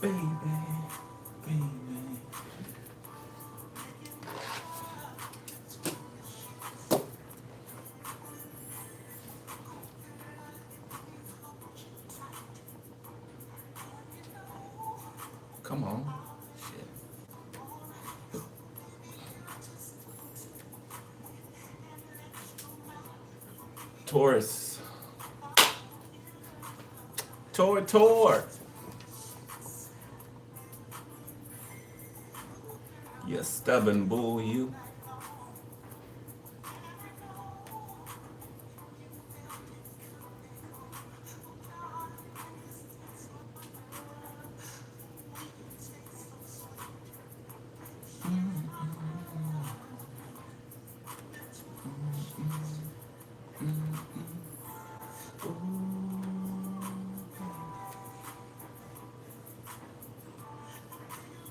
baby, baby. Come on. Shit. Taurus. Tor. You stubborn bull, you.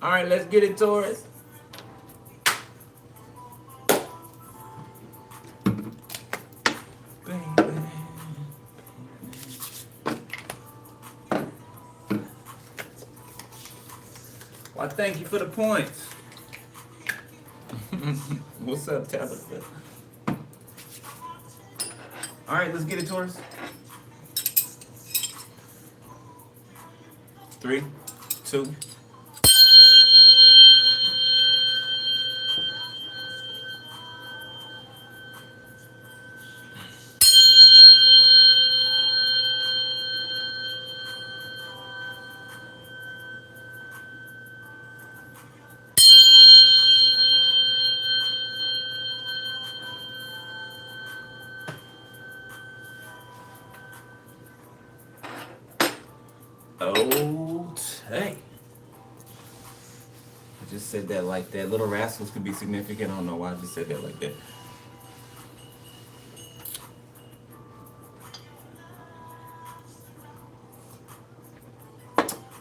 All right, let's get it, Taurus. Baby. Well, thank you for the points. What's up, Tabitha? All right, let's get it, Taurus. 3, 2. Okay. I just said that like that. Little rascals could be significant. I don't know why I just said that like that.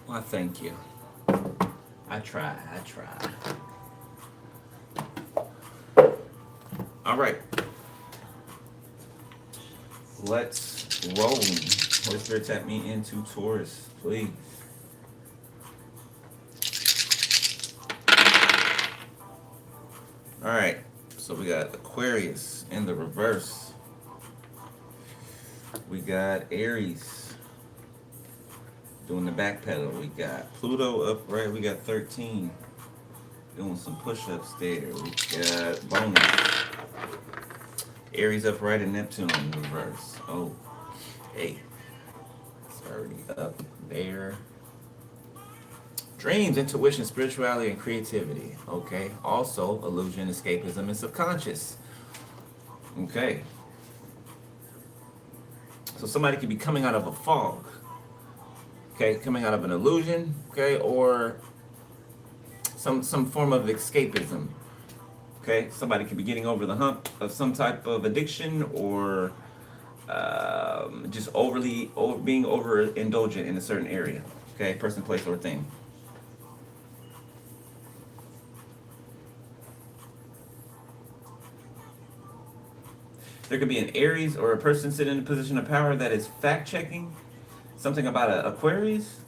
Well, thank you. I try. All right. Let's roll. Holy Spirit, tap me into Taurus, please. All right. So we got Aquarius in the reverse. We got Aries doing the back pedal. We got Pluto upright. We got 13 doing some push-ups there. We got bonus. Aries upright and Neptune in reverse. Oh, hey. It's already up there. Dreams, intuition, spirituality, and creativity. Okay. Also, illusion, escapism, and subconscious. Okay. So somebody could be coming out of a fog. Okay, coming out of an illusion, okay, or some form of escapism. Okay, somebody could be getting over the hump of some type of addiction, or just being overindulgent in a certain area. Okay, person, place, or thing. There could be an Aries or a person sitting in a position of power that is fact-checking something about an Aquarius.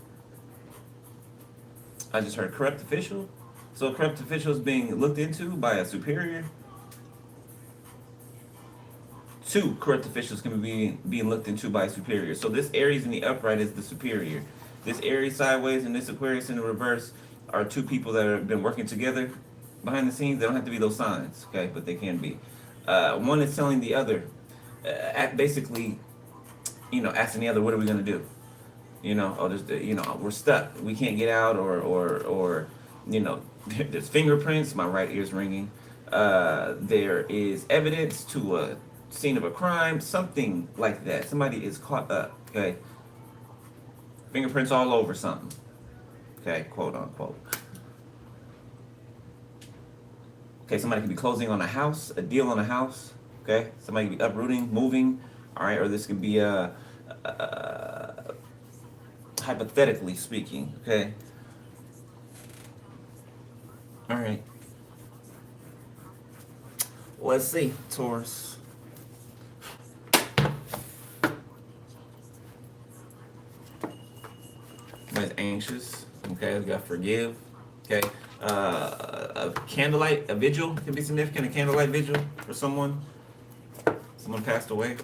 I just heard corrupt official. So a corrupt official is being looked into by a superior. 2 corrupt officials can be being looked into by a superior. So this Aries in the upright is the superior. This Aries sideways and this Aquarius in the reverse are 2 people that have been working together behind the scenes. They don't have to be those signs, okay, but they can be. One is telling the other, basically, asking the other, what are we going to do? We're stuck. We can't get out, or there's fingerprints. My right ear's ringing. There is evidence to a scene of a crime, something like that. Somebody is caught up, okay? Fingerprints all over something, okay, quote unquote. Okay, somebody could be closing on a house, a deal on a house, okay? Somebody could be uprooting, moving, all right? Or this could be hypothetically speaking, okay? All right. Let's see, Taurus. But anxious. Okay, we got forgive. Okay, a candlelight, a vigil can be significant. A candlelight vigil for someone passed away.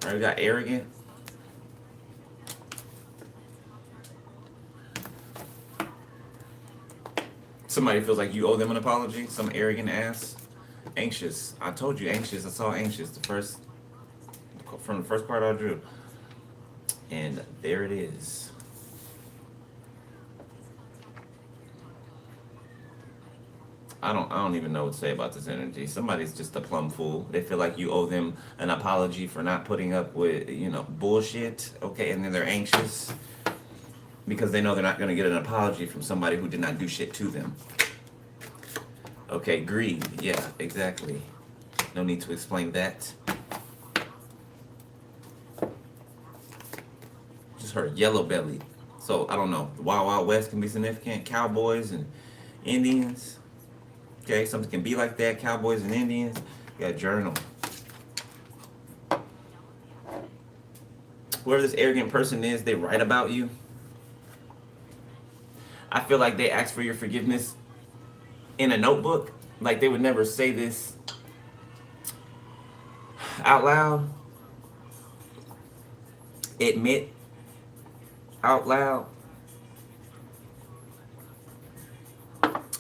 All right, we got arrogant. Somebody feels like you owe them an apology. Some arrogant ass. Anxious. I told you anxious. I saw anxious from the first card I drew. And there it is. I don't even know what to say about this energy. Somebody's just a plum fool. They feel like you owe them an apology for not putting up with, bullshit. Okay, and then they're anxious because they know they're not going to get an apology from somebody who did not do shit to them. Okay, greed. Yeah, exactly. No need to explain that. Just heard yellow belly. So, I don't know. The Wild Wild West can be significant. Cowboys and Indians. Okay, something can be like that. Cowboys and Indians. You got journal. Whoever this arrogant person is, they write about you. I feel like they ask for your forgiveness in a notebook. Like they would never say this out loud. Admit out loud.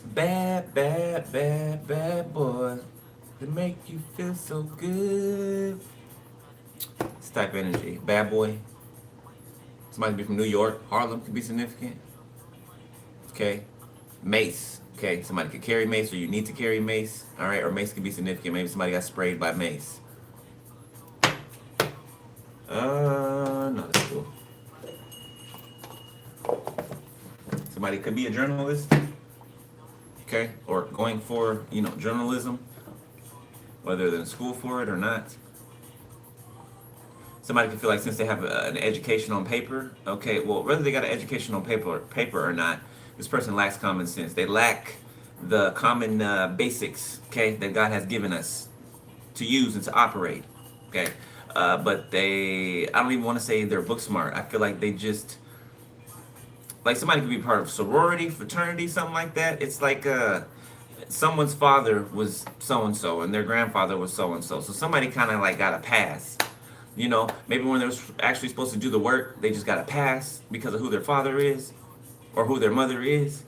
Bad, bad, bad, bad boy. They make you feel so good. This type of energy. Bad boy. Somebody be from New York. Harlem could be significant. Okay. Mace. Okay. Somebody could carry mace or you need to carry mace. Alright. Or mace could be significant. Maybe somebody got sprayed by mace. No, that's cool. Somebody could be a journalist. Okay, or going for, journalism, whether they're in school for it or not. Somebody can feel like since they have an education on paper, okay, well, whether they got an education on paper or not, this person lacks common sense. They lack the common basics, okay, that God has given us to use and to operate, okay. But I don't even want to say they're book smart. I feel like they just, like somebody could be part of sorority, fraternity, something like that. It's like someone's father was so-and-so and their grandfather was so-and-so. So somebody kind of like got a pass. Maybe when they was actually supposed to do the work, they just got a pass because of who their father is or who their mother is.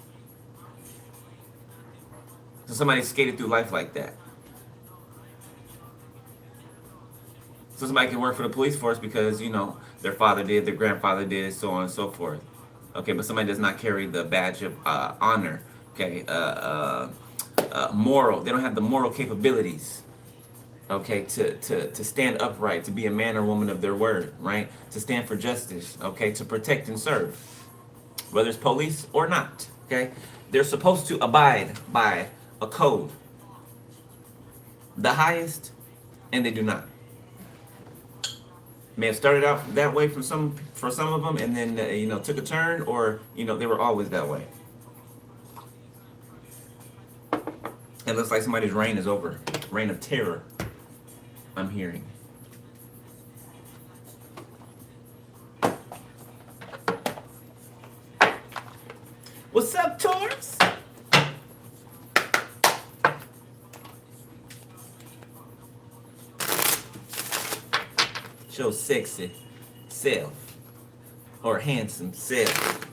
So somebody skated through life like that. So somebody can work for the police force because, their father did, their grandfather did, so on and so forth. Okay, but somebody does not carry the badge of honor. Okay, moral. They don't have the moral capabilities. Okay, to stand upright, to be a man or woman of their word, right? To stand for justice. Okay, to protect and serve, whether it's police or not. Okay, they're supposed to abide by a code, the highest, and they do not. May have started out that way for some of them, and then took a turn, or they were always that way. It looks like somebody's reign is over. Reign of terror, I'm hearing. What's up, Taurus? Show sexy self, or handsome self,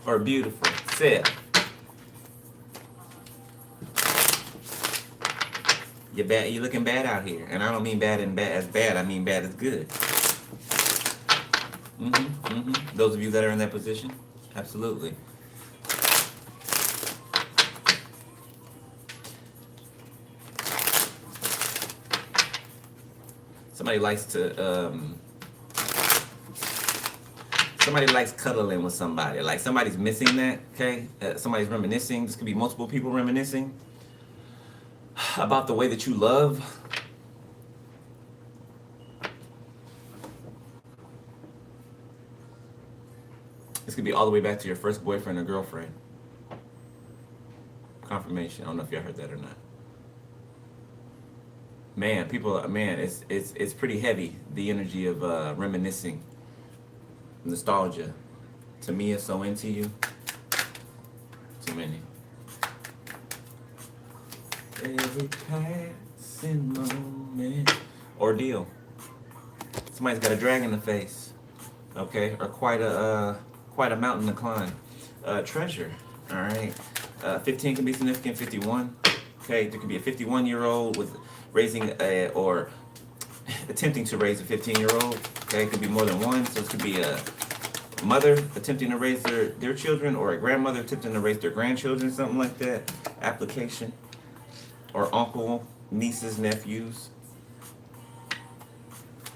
or beautiful self. You're bad. You're looking bad out here, and I don't mean bad as bad. I mean bad as good. Those of you that are in that position, absolutely. Somebody likes cuddling with somebody. Like somebody's missing that, okay? Somebody's reminiscing. This could be multiple people reminiscing about the way that you love. This could be all the way back to your first boyfriend or girlfriend. Confirmation. I don't know if y'all heard that or not. Man, it's pretty heavy, the energy of reminiscing, nostalgia. To me, it's so into you. Too many. Every passing moment. Ordeal. Somebody's got a drag in the face. Okay, or quite a mountain to climb. Treasure. All right. 15 can be significant. 51. Okay, there could be a 51-year-old with raising or attempting to raise a 15-year-old. Okay, it could be more than one. So it could be a mother attempting to raise their children, or a grandmother attempting to raise their grandchildren, something like that. Application. Or uncle, nieces, nephews.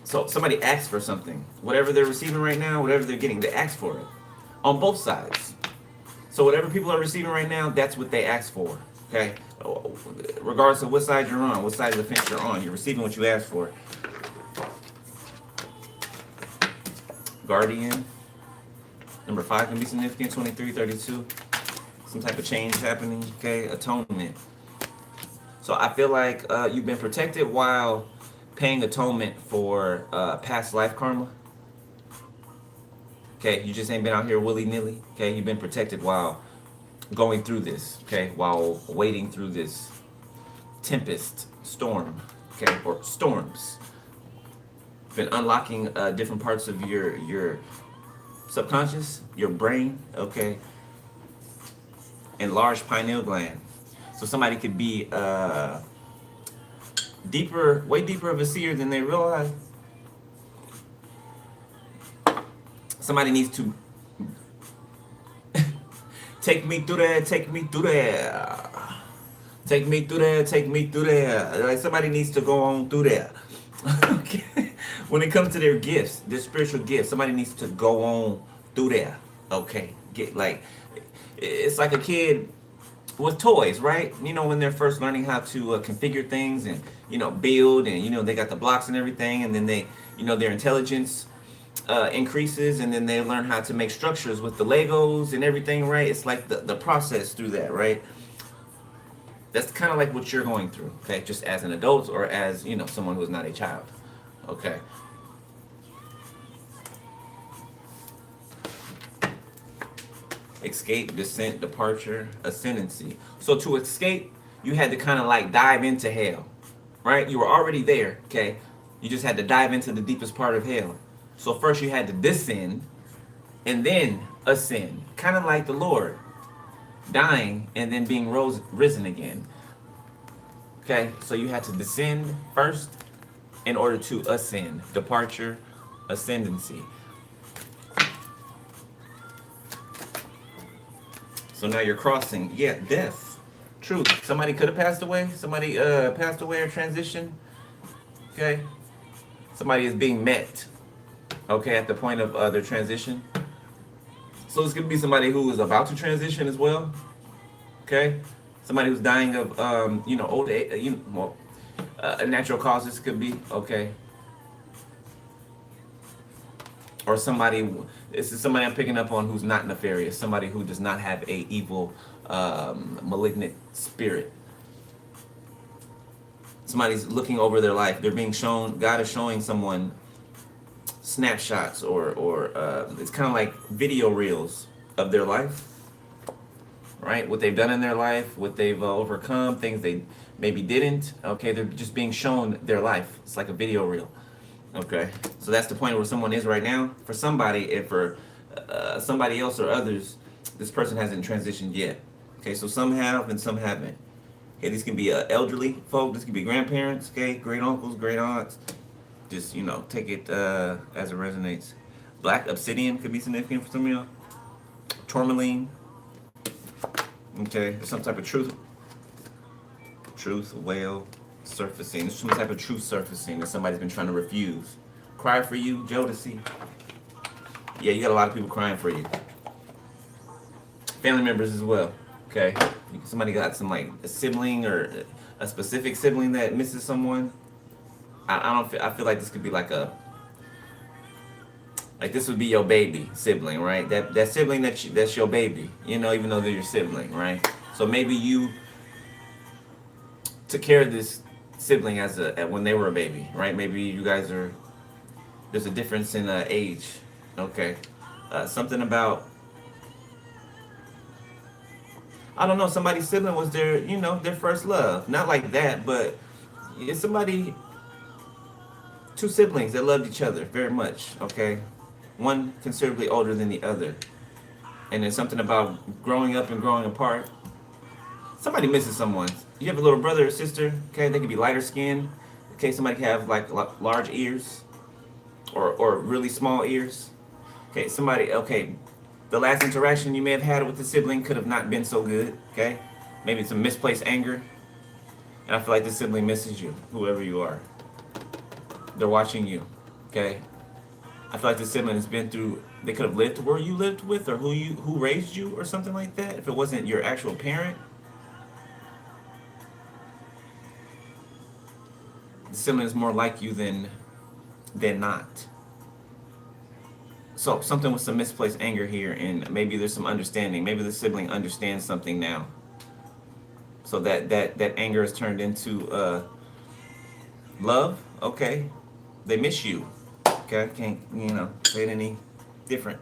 So somebody asks for something. Whatever they're receiving right now, whatever they're getting, they ask for it. On both sides. So whatever people are receiving right now, that's what they ask for. Okay? Regardless of what side you're on, what side of the fence you're on, you're receiving what you asked for. Guardian. Number 5 can be significant. 23, 32. Some type of change happening. Okay? Atonement. So I feel like you've been protected while paying atonement for past life karma. Okay, you just ain't been out here willy-nilly. Okay, you've been protected while going through this. Okay, while wading through this tempest, storm. Okay, or storms. Been unlocking different parts of your subconscious, your brain. Okay, enlarged pineal gland. So somebody could be deeper, way deeper of a seer than they realize. Somebody needs to take me through there, take me through there. Take me through there, take me through there. Like somebody needs to go on through there. Okay. When it comes to their gifts, their spiritual gifts, somebody needs to go on through there. Okay. It's like a kid with toys, right? You know, when they're first learning how to configure things and, you know, build, and, you know, they got the blocks and everything, and then they, you know, their intelligence increases, and then they learn how to make structures with the Legos and everything, right? It's like the process through that, right? That's kind of like what you're going through, okay? Just as an adult, or as, you know, someone who's not a child, okay? Escape, descent, departure, ascendancy. So to escape, you had to kind of like dive into hell, right? You were already there, okay? You just had to dive into the deepest part of hell. So first you had to descend and then ascend, kind of like the Lord dying and then being risen again. Okay, so you had to descend first in order to ascend. Departure, ascendancy. So now you're crossing, yeah, death. Truth. Somebody could have passed away. Somebody passed away or transitioned. Okay. Somebody is being met. Okay, at the point of their transition. So it's gonna be somebody who is about to transition as well. Okay. Somebody who's dying of you know, old age, you know, natural causes could be, okay. Or somebody, this is somebody I'm picking up on who's not nefarious, somebody who does not have a evil, malignant spirit. Somebody's looking over their life. They're being shown, God is showing someone snapshots, or it's kind of like video reels of their life, right? What they've done in their life, what they've overcome, things they maybe didn't. Okay, they're just being shown their life. It's like a video reel. Okay, so that's the point where someone is right now. For somebody, if for somebody else or others, this person hasn't transitioned yet. Okay, so some have and some haven't. Okay, these can be elderly folk. This can be grandparents. Okay, great uncles, great aunts. Just, you know, take it as it resonates. Black obsidian could be significant for some of y'all. Tourmaline. Okay, there's some type of truth. Truth, whale, surfacing. There's some type of truth surfacing that somebody's been trying to refuse. Cry for you, Jodeci. Yeah, you got a lot of people crying for you. Family members as well. Okay, somebody got some, like, a sibling or a specific sibling that misses someone. I feel like this could be like this would be your baby sibling, right? That sibling that's your baby, you know, even though they're your sibling, right? So maybe you took care of this sibling when they were a baby, right? Maybe you guys there's a difference in age. Okay, something about I don't know, somebody's sibling was their, their first love. Not like that, but it's somebody, two siblings that loved each other very much, okay? One considerably older than the other. And there's something about growing up and growing apart. Somebody misses someone. You have a little brother or sister, okay? They could be lighter skinned. Okay, somebody could have like large ears or really small ears. Okay, somebody, okay, the last interaction you may have had with the sibling could have not been so good, okay? Maybe some misplaced anger. And I feel like the sibling misses you, whoever you are. They're watching you, okay? I feel like the sibling has been through, they could have lived where you lived with or who raised you or something like that. If it wasn't your actual parent, the sibling is more like you than not. So something with some misplaced anger here, and maybe there's some understanding. Maybe the sibling understands something now. So that anger is turned into love. Okay, they miss you. Okay, I can't say it any different.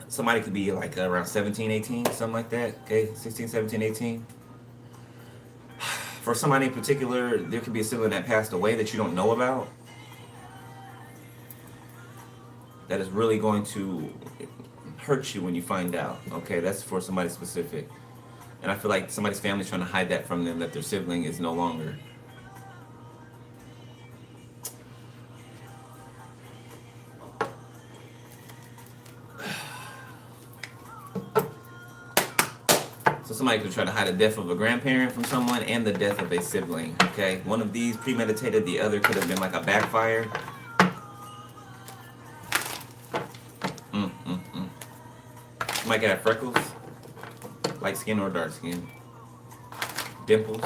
Somebody could be like around 17, 18, something like that. Okay, 16, 17, 18. For somebody in particular, there could be a sibling that passed away that you don't know about. That is really going to hurt you when you find out. Okay, that's for somebody specific. And I feel like somebody's family's trying to hide that from them, that their sibling is no longer. So somebody could try to hide the death of a grandparent from someone and the death of a sibling. Okay, one of these premeditated, the other could have been like a backfire. Somebody could have freckles, light skin or dark skin, dimples.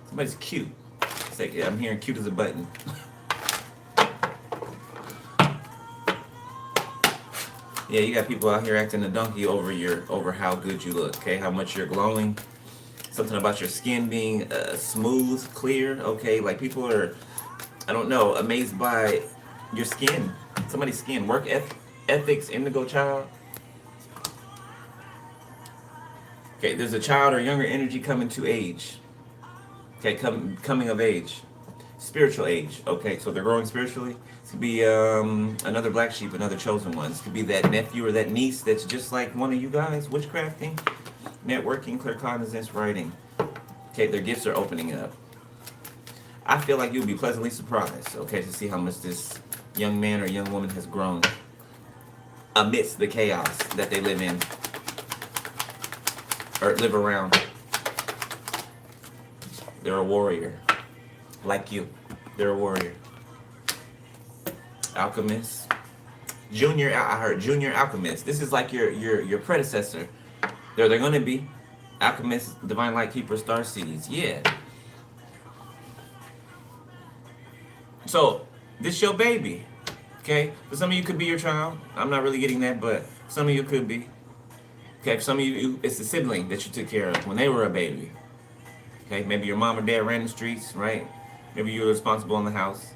Somebody's cute. It's like, yeah, I'm hearing cute as a button. Yeah, you got people out here acting a donkey over how good you look, okay? How much you're glowing. Something about your skin being smooth, clear, okay? Like people are, I don't know, amazed by your skin. Somebody's skin. Work ethics, indigo child. Okay, there's a child or younger energy coming to age. Okay, coming of age. Spiritual age. Okay, so they're growing spiritually. This could be another black sheep, another chosen one. This could be that nephew or that niece that's just like one of you guys. Witchcrafting, networking, claircognizance, writing. Okay, their gifts are opening up. I feel like you'll be pleasantly surprised, okay, to see how much this young man or young woman has grown amidst the chaos that they live in. Or live around. They're a warrior. Like you. They're a warrior. Alchemist. I heard junior alchemist. This is like your predecessor. They're gonna be. Alchemist, divine light keeper, star seeds. Yeah. So, this your baby. Okay? For some of you could be your child. I'm not really getting that, but some of you could be. Okay, for some of you, it's the sibling that you took care of when they were a baby. Okay, maybe your mom or dad ran the streets, right? Maybe you were responsible in the house.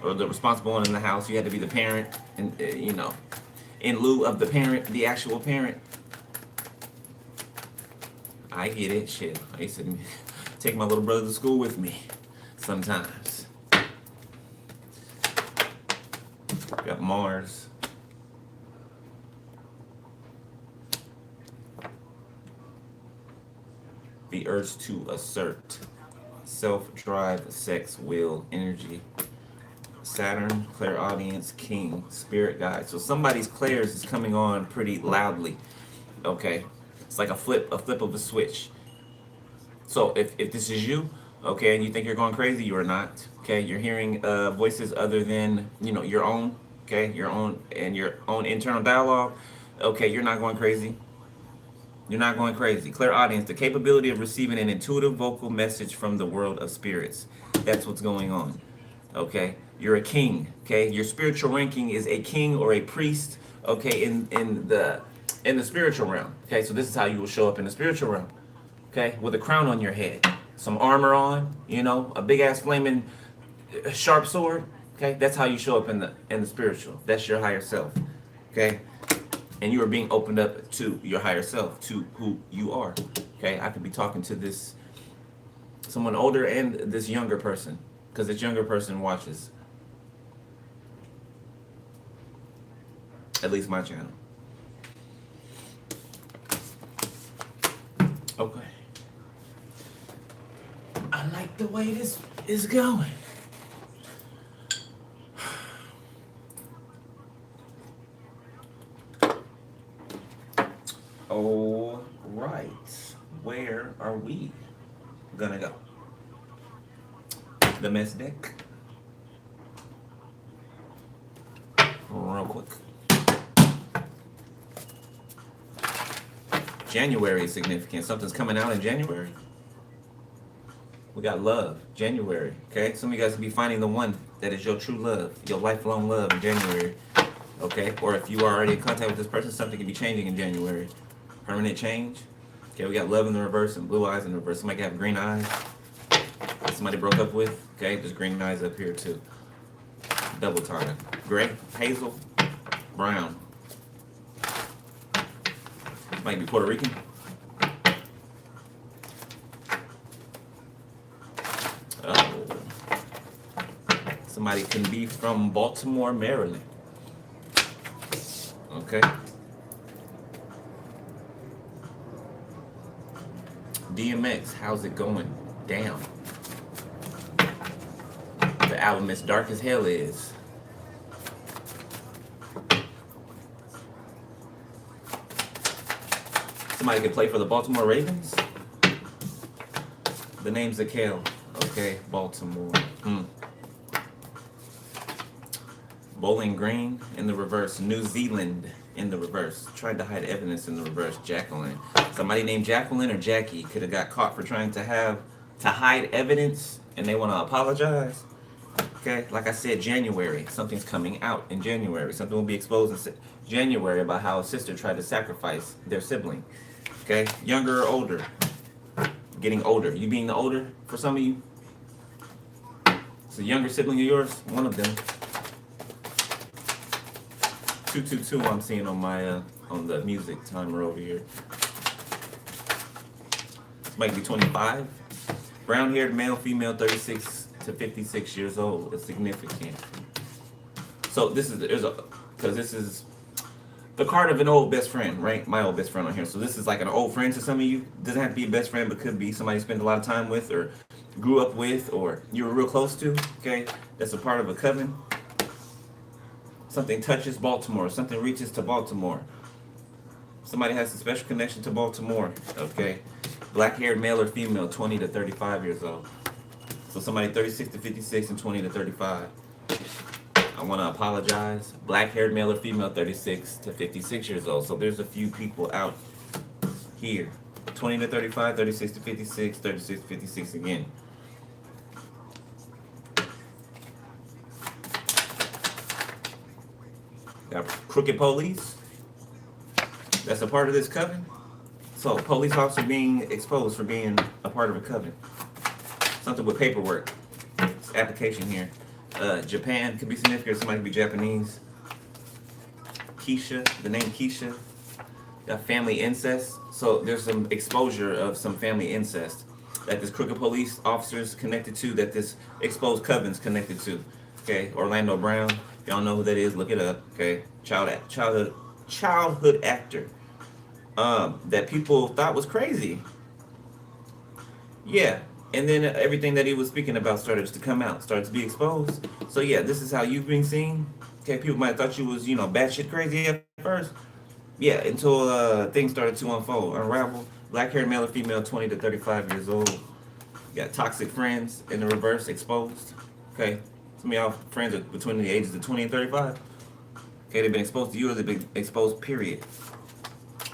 Or the responsible one in the house. You had to be the parent, and in lieu of the parent, the actual parent. I get it, shit. I used to take my little brother to school with me sometimes. Got Mars. The urge to assert. Self-drive, sex, will, energy. Saturn, clairaudience, king, spirit guide. So somebody's clairs is coming on pretty loudly. Okay. It's like a flip of a switch. So if this is you, okay, and you think you're going crazy, you are not. Okay, you're hearing voices other than your own. Okay, your own and your own internal dialogue. Okay, you're not going crazy. You're not going crazy. Clairaudience, the capability of receiving an intuitive vocal message from the world of spirits. That's what's going on. Okay, you're a king. Okay, your spiritual ranking is a king or a priest. Okay, in the spiritual realm. Okay, so this is how you will show up in the spiritual realm. Okay, with a crown on your head, some armor on, a big ass flaming sharp sword. Okay, that's how you show up in the spiritual. That's your higher self. Okay, and you are being opened up to your higher self, to who you are. Okay, I could be talking to this someone older and this younger person, because this younger person watches at least my channel. Okay. I like the way this is going. All right. Where are we gonna go? The mess deck. Real quick. January is significant. Something's coming out in January. We got love, January. Okay, some of you guys will be finding the one that is your true love, your lifelong love in January. Okay, or if you are already in contact with this person, something can be changing in January. Permanent change. Okay, we got love in the reverse and blue eyes in the reverse. Somebody can have green eyes. Somebody broke up with. Okay, there's green eyes up here too. Double time. Gray, hazel, brown. Might be Puerto Rican. Oh. Somebody can be from Baltimore, Maryland. Okay. DMX, how's it going? Damn. The album is Dark as Hell is. Somebody could play for the Baltimore Ravens. The name's Akale. Okay, Baltimore. Bowling Green in the reverse. New Zealand in the reverse. Tried to hide evidence in the reverse. Jacqueline. Somebody named Jacqueline or Jackie could have got caught for trying to hide evidence, and they want to apologize. Okay, like I said, January. Something's coming out in January. Something will be exposed in January about how a sister tried to sacrifice their sibling. Okay, younger or older? Getting older. You being the older for some of you? It's a younger sibling of yours? One of them. 222 I'm seeing on my on the music timer over here. This might be 25. Brown-haired male, female, 36 to 56 years old. It's significant. So this is this is the card of an old best friend, right? My old best friend on here. So this is like an old friend to some of you. Doesn't have to be a best friend, but could be somebody you spend a lot of time with, or grew up with, or you were real close to. Okay, that's a part of a coven. Something touches Baltimore. Something reaches to Baltimore. Somebody has a special connection to Baltimore. Okay, black-haired male or female, 20 to 35 years old. So somebody 36 to 56 and 20 to 35. I want to apologize. Black-haired male or female, 36 to 56 years old. So there's a few people out here. 20 to 35, 36 to 56, 36 to 56 again. Got crooked police. That's a part of this coven. So police officer being exposed for being a part of a coven. Something with paperwork. It's application here. Japan could be significant. Somebody could be Japanese. Keisha, the name Keisha. Got family incest. So there's some exposure of some family incest that this crooked police officer is connected to, that this exposed coven's connected to. Okay, Orlando Brown. If y'all know who that is, look it up. Okay, childhood actor. That people thought was crazy. Yeah. And then everything that he was speaking about started to come out, started to be exposed. So yeah, this is how you've been seen. Okay, people might have thought you was, batshit crazy at first. Yeah, until things started to unravel. Black-haired male or female, 20 to 35 years old. You got toxic friends in the reverse, exposed. Okay, some of y'all friends are between the ages of 20 and 35. Okay, they've been exposed to you, or they've been exposed, period.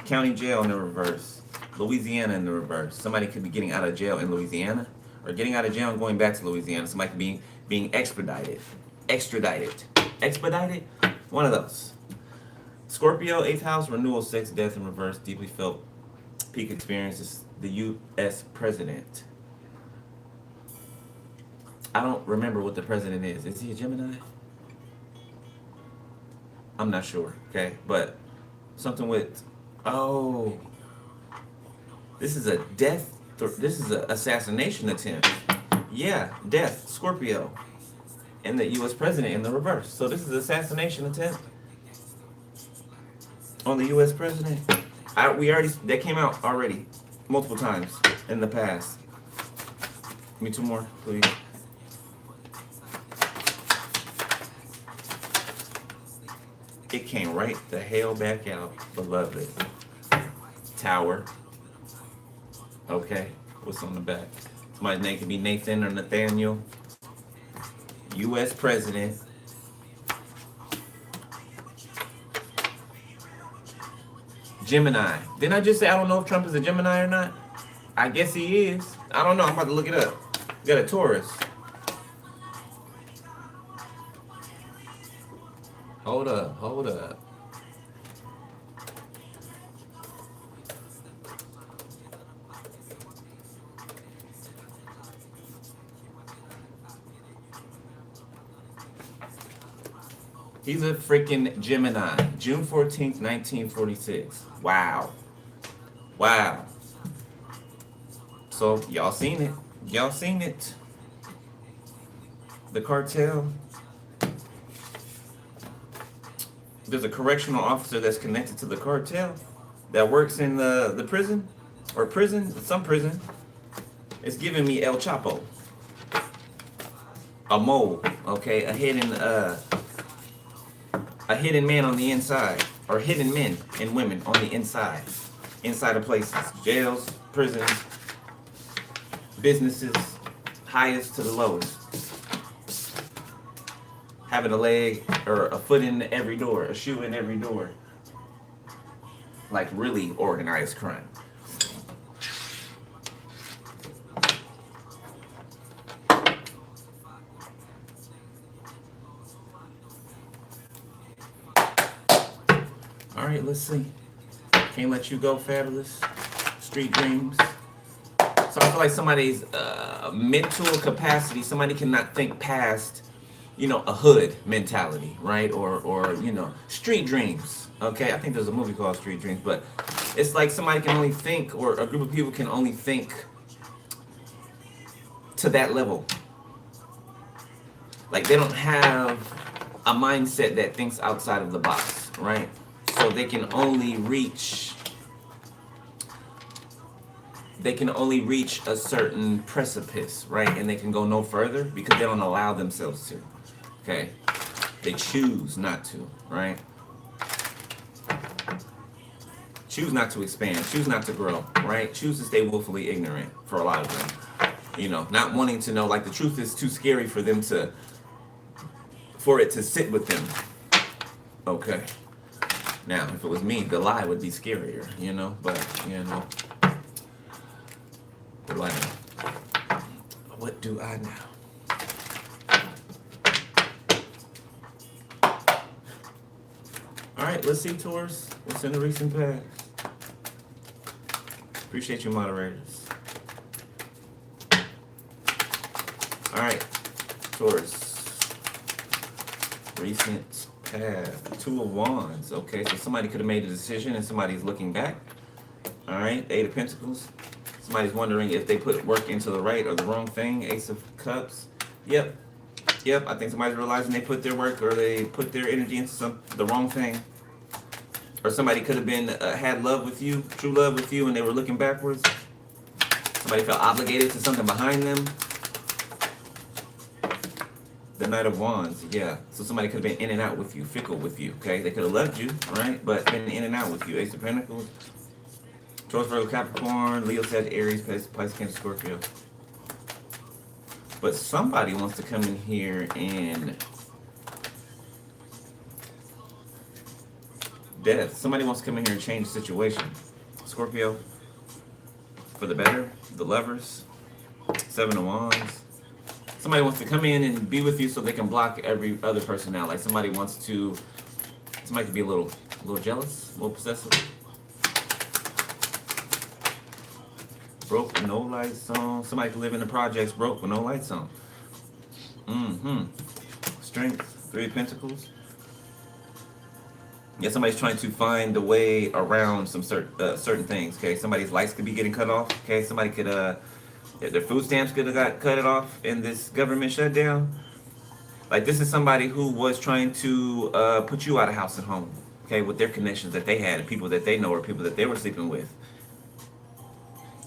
County jail in the reverse. Louisiana in the reverse. Somebody could be getting out of jail in Louisiana, or getting out of jail and going back to Louisiana. Somebody could be being extradited. One of those. Scorpio, 8th house, renewal, sex, death in reverse, deeply felt peak experiences. The U.S. president. I don't remember what the president is. Is he a Gemini? I'm not sure. Okay, but Something with, oh, this is a death, this is an assassination attempt. Yeah, death, Scorpio, and the U.S. president in the reverse. So this is an assassination attempt on the U.S. president. That came out already, multiple times in the past. Give me two more, please. It came right the hell back out, beloved. Tower. Okay, what's on the back? Somebody's name could be Nathan or Nathaniel. U.S. president. Gemini. Didn't I just say I don't know if Trump is a Gemini or not? I guess he is. I don't know. I'm about to look it up. We got a Taurus. Hold up, hold up. He's a freaking Gemini. June 14th, 1946. Wow. Wow. So, y'all seen it. Y'all seen it. The cartel. There's a correctional officer that's connected to the cartel that works in the prison, or some prison. It's giving me El Chapo. A mole, okay? A hidden man on the inside, or hidden men and women on the inside of places, jails, prisons, businesses, highest to the lowest. Having a leg or a foot in every door, a shoe in every door. Like really organized crime. All right, let's see. Can't let you go, fabulous. Street dreams. So I feel like somebody's mental capacity, somebody cannot think past, a hood mentality, right? Or street dreams. Okay, I think there's a movie called Street Dreams, but it's like somebody can only think, or a group of people can only think to that level. Like they don't have a mindset that thinks outside of the box, right? So they can only reach a certain precipice, right? And they can go no further because they don't allow themselves to. Okay? They choose not to, right? Choose not to expand, choose not to grow, right? Choose to stay willfully ignorant for a lot of them. Not wanting to know, like the truth is too scary for them for it to sit with them. Okay. Now, if it was me, the lie would be scarier, but, what do I know? What do I know? All right, let's see, Taurus. What's in the recent past? Appreciate you, moderators. All right, Taurus. Recent past. Two of Wands. Okay, so somebody could have made a decision and somebody's looking back. All right, Eight of Pentacles. Somebody's wondering if they put work into the right or the wrong thing. Ace of Cups. Yep. I think somebody's realizing they put their work or they put their energy into the wrong thing. Or somebody could have been had love with you, true love with you, and they were looking backwards. Somebody felt obligated to something behind them. The Knight of Wands, yeah. So somebody could have been in and out with you, fickle with you, okay? They could have loved you, right? But been in and out with you. Ace of Pentacles. Taurus, Virgo, Capricorn, Leo, Sag, Aries, Pisces, Cancer, Scorpio. But somebody wants to come in here and death. Somebody wants to come in here and change the situation. Scorpio, for the better, the Lovers, Seven of Wands. Somebody wants to come in and be with you so they can block every other person out. Like somebody could be a little jealous, a little possessive. Broke with no lights on. Somebody could live in the projects broke with no lights on. Strength, Three of Pentacles. Yeah, somebody's trying to find a way around some certain things. Okay, somebody's lights could be getting cut off. Okay, somebody could their food stamps could have got cut it off in this government shutdown. Like this is somebody who was trying to put you out of house and home. Okay, with their connections that they had and people that they know or people that they were sleeping with,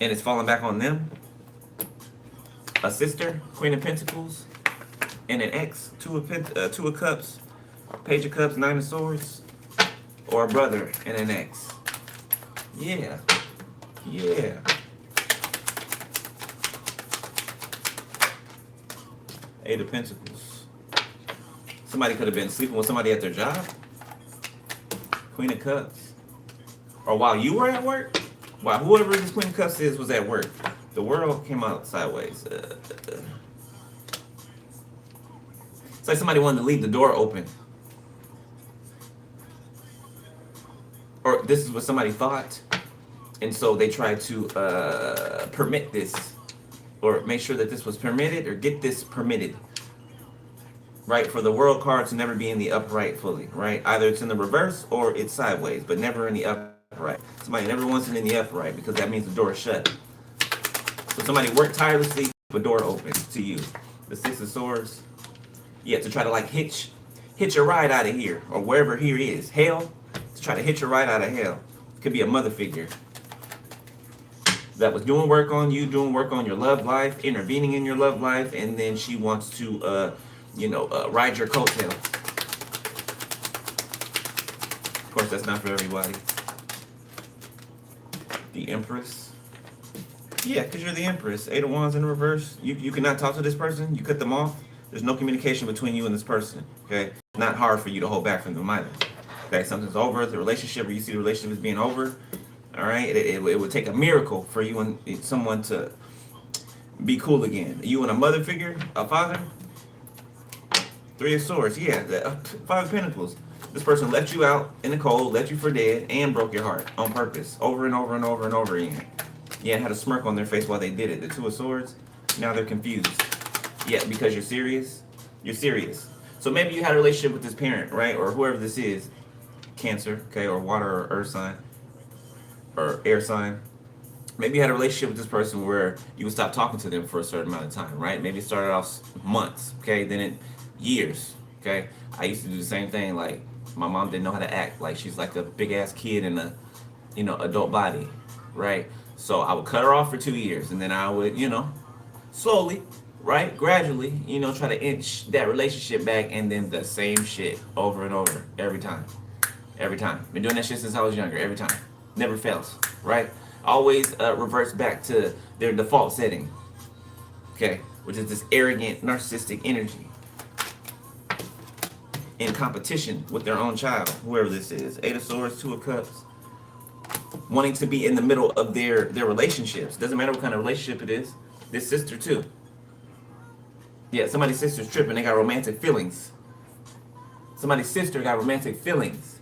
and it's falling back on them. A sister, Queen of Pentacles, and an ex, Two of Cups, Page of Cups, Nine of Swords, or a brother and an ex. Yeah, yeah. Eight of Pentacles. Somebody could have been sleeping with somebody at their job. Queen of Cups. Or while you were at work. While whoever this Queen of Cups is was at work. The world came out sideways. It's like somebody wanted to leave the door open. Or this is what somebody thought. And so they tried to permit this. Or make sure that this was permitted. Or get this permitted. Right? For the world card to never be in the upright fully. Right? Either it's in the reverse or it's sideways. But never in the upright. Somebody never wants it in the upright. Because that means the door is shut. So somebody worked tirelessly, the door open to you. The Six of Swords. Yeah, to try to like hitch a ride out of here. Or wherever here is. Hell. To try to hitch a ride out of hell. Could be a mother figure. That was doing work on you, doing work on your love life, intervening in your love life. And then she wants to, ride your coattails. Of course, that's not for everybody. The Empress. Yeah, because you're the Empress. Eight of Wands in reverse. You cannot talk to this person. You cut them off. There's no communication between you and this person. Okay? It's not hard for you to hold back from them either. Okay? Something's over. The relationship, or you see the relationship as being over. All right? It would take a miracle for you and someone to be cool again. You and a mother figure, a father. Three of Swords. Yeah. Five of Pentacles. This person left you out in the cold, left you for dead, and broke your heart on purpose. Over and over and over and over again. Yeah, had a smirk on their face while they did it. The Two of Swords, now they're confused. Yeah, because you're serious. You're serious. So maybe you had a relationship with this parent, right? Or whoever this is. Cancer, okay, or water or earth sign. Or air sign. Maybe you had a relationship with this person where you would stop talking to them for a certain amount of time, right? Maybe it started off months, okay? Then it years, okay? I used to do the same thing. Like, my mom didn't know how to act. Like, she's like a big-ass kid in a, adult body, right? So I would cut her off for 2 years, and then I would, slowly, right, gradually, try to inch that relationship back, and then the same shit over and over, every time. Every time. Been doing that shit since I was younger, every time. Never fails, right? Always reverts back to their default setting, okay, which is this arrogant, narcissistic energy in competition with their own child, whoever this is. Eight of Swords, Two of Cups. Wanting to be in the middle of their relationships. Doesn't matter what kind of relationship it is. This sister too. Yeah, somebody's sister's tripping. They got romantic feelings. Somebody's sister got romantic feelings.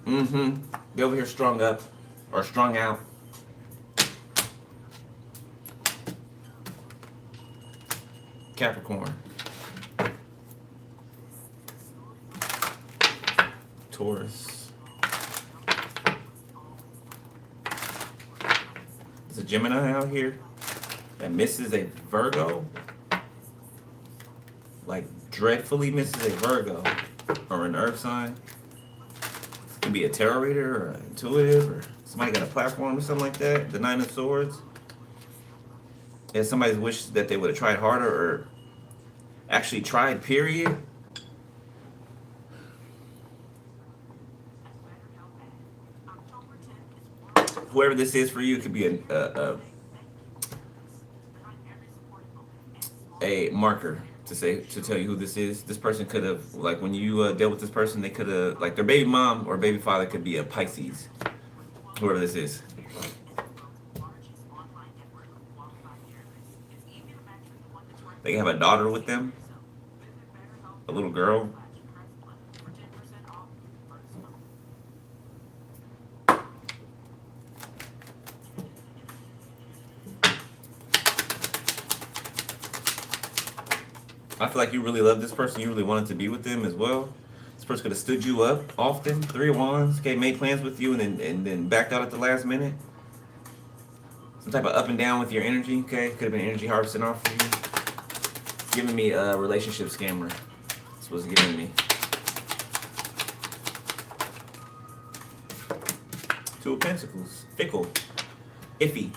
They over here strung up or strung out. Capricorn. Taurus. There's a Gemini out here that misses a Virgo. Like dreadfully misses a Virgo. Or an earth sign. It could be a tarot reader or an intuitive or somebody got a platform or something like that. The Nine of Swords. And somebody's wished that they would have tried harder or actually tried, period. Whoever this is for you, it could be a marker to tell you who this is. This person could have, like, when you dealt with this person, they could have, like, their baby mom or baby father could be a Pisces. Whoever this is. They have a daughter with them, a little girl. I feel like you really love this person. You really wanted to be with them as well. This person could have stood you up often. 3 of Wands. Okay, made plans with you and then backed out at the last minute. Some type of up and down with your energy. Okay, could have been energy harvesting off of you. It's giving me a relationship scammer. That's what it's giving me. 2 of Pentacles. Fickle. Iffy.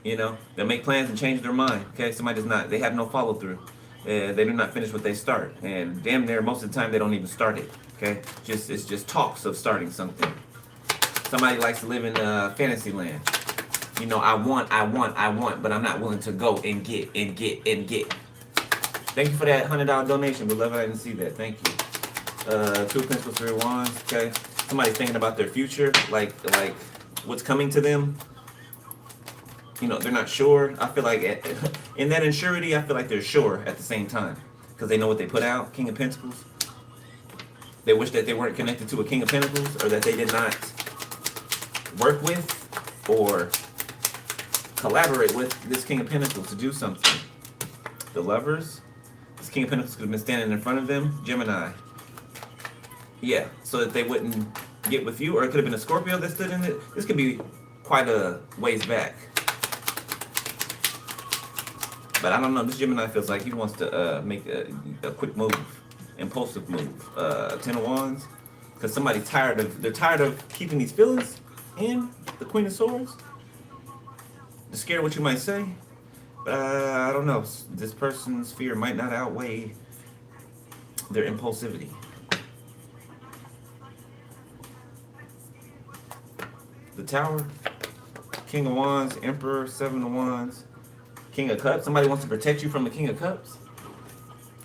You know, they'll make plans and change their mind. Okay, somebody does not. They have no follow through. They do not finish what they start, and damn near most of the time they don't even start it. Okay, it's just talks of starting something. Somebody likes to live in fantasy land. You know, I want, but I'm not willing to go and get. Thank you for that $100 donation. Beloved, I didn't see that. Thank you. 2 of Pentacles, 3 of Wands. Okay, somebody's thinking about their future, like what's coming to them. You know, they're not sure. I feel like in that insurity, I feel like they're sure at the same time because they know what they put out. King of Pentacles. They wish that they weren't connected to a King of Pentacles, or that they did not work with or collaborate with this King of Pentacles to do something. The Lovers. This King of Pentacles could have been standing in front of them. Gemini. Yeah, so that they wouldn't get with you, or it could have been a Scorpio that stood in it. This could be quite a ways back. But I don't know. This Gemini feels like he wants to make a quick move, impulsive move. 10 of Wands, because somebody's tired of keeping these feelings in. The Queen of Swords. They're scared of what you might say, but I don't know. This person's fear might not outweigh their impulsivity. The Tower, King of Wands, Emperor, 7 of Wands. King of Cups. Somebody wants to protect you from the King of Cups.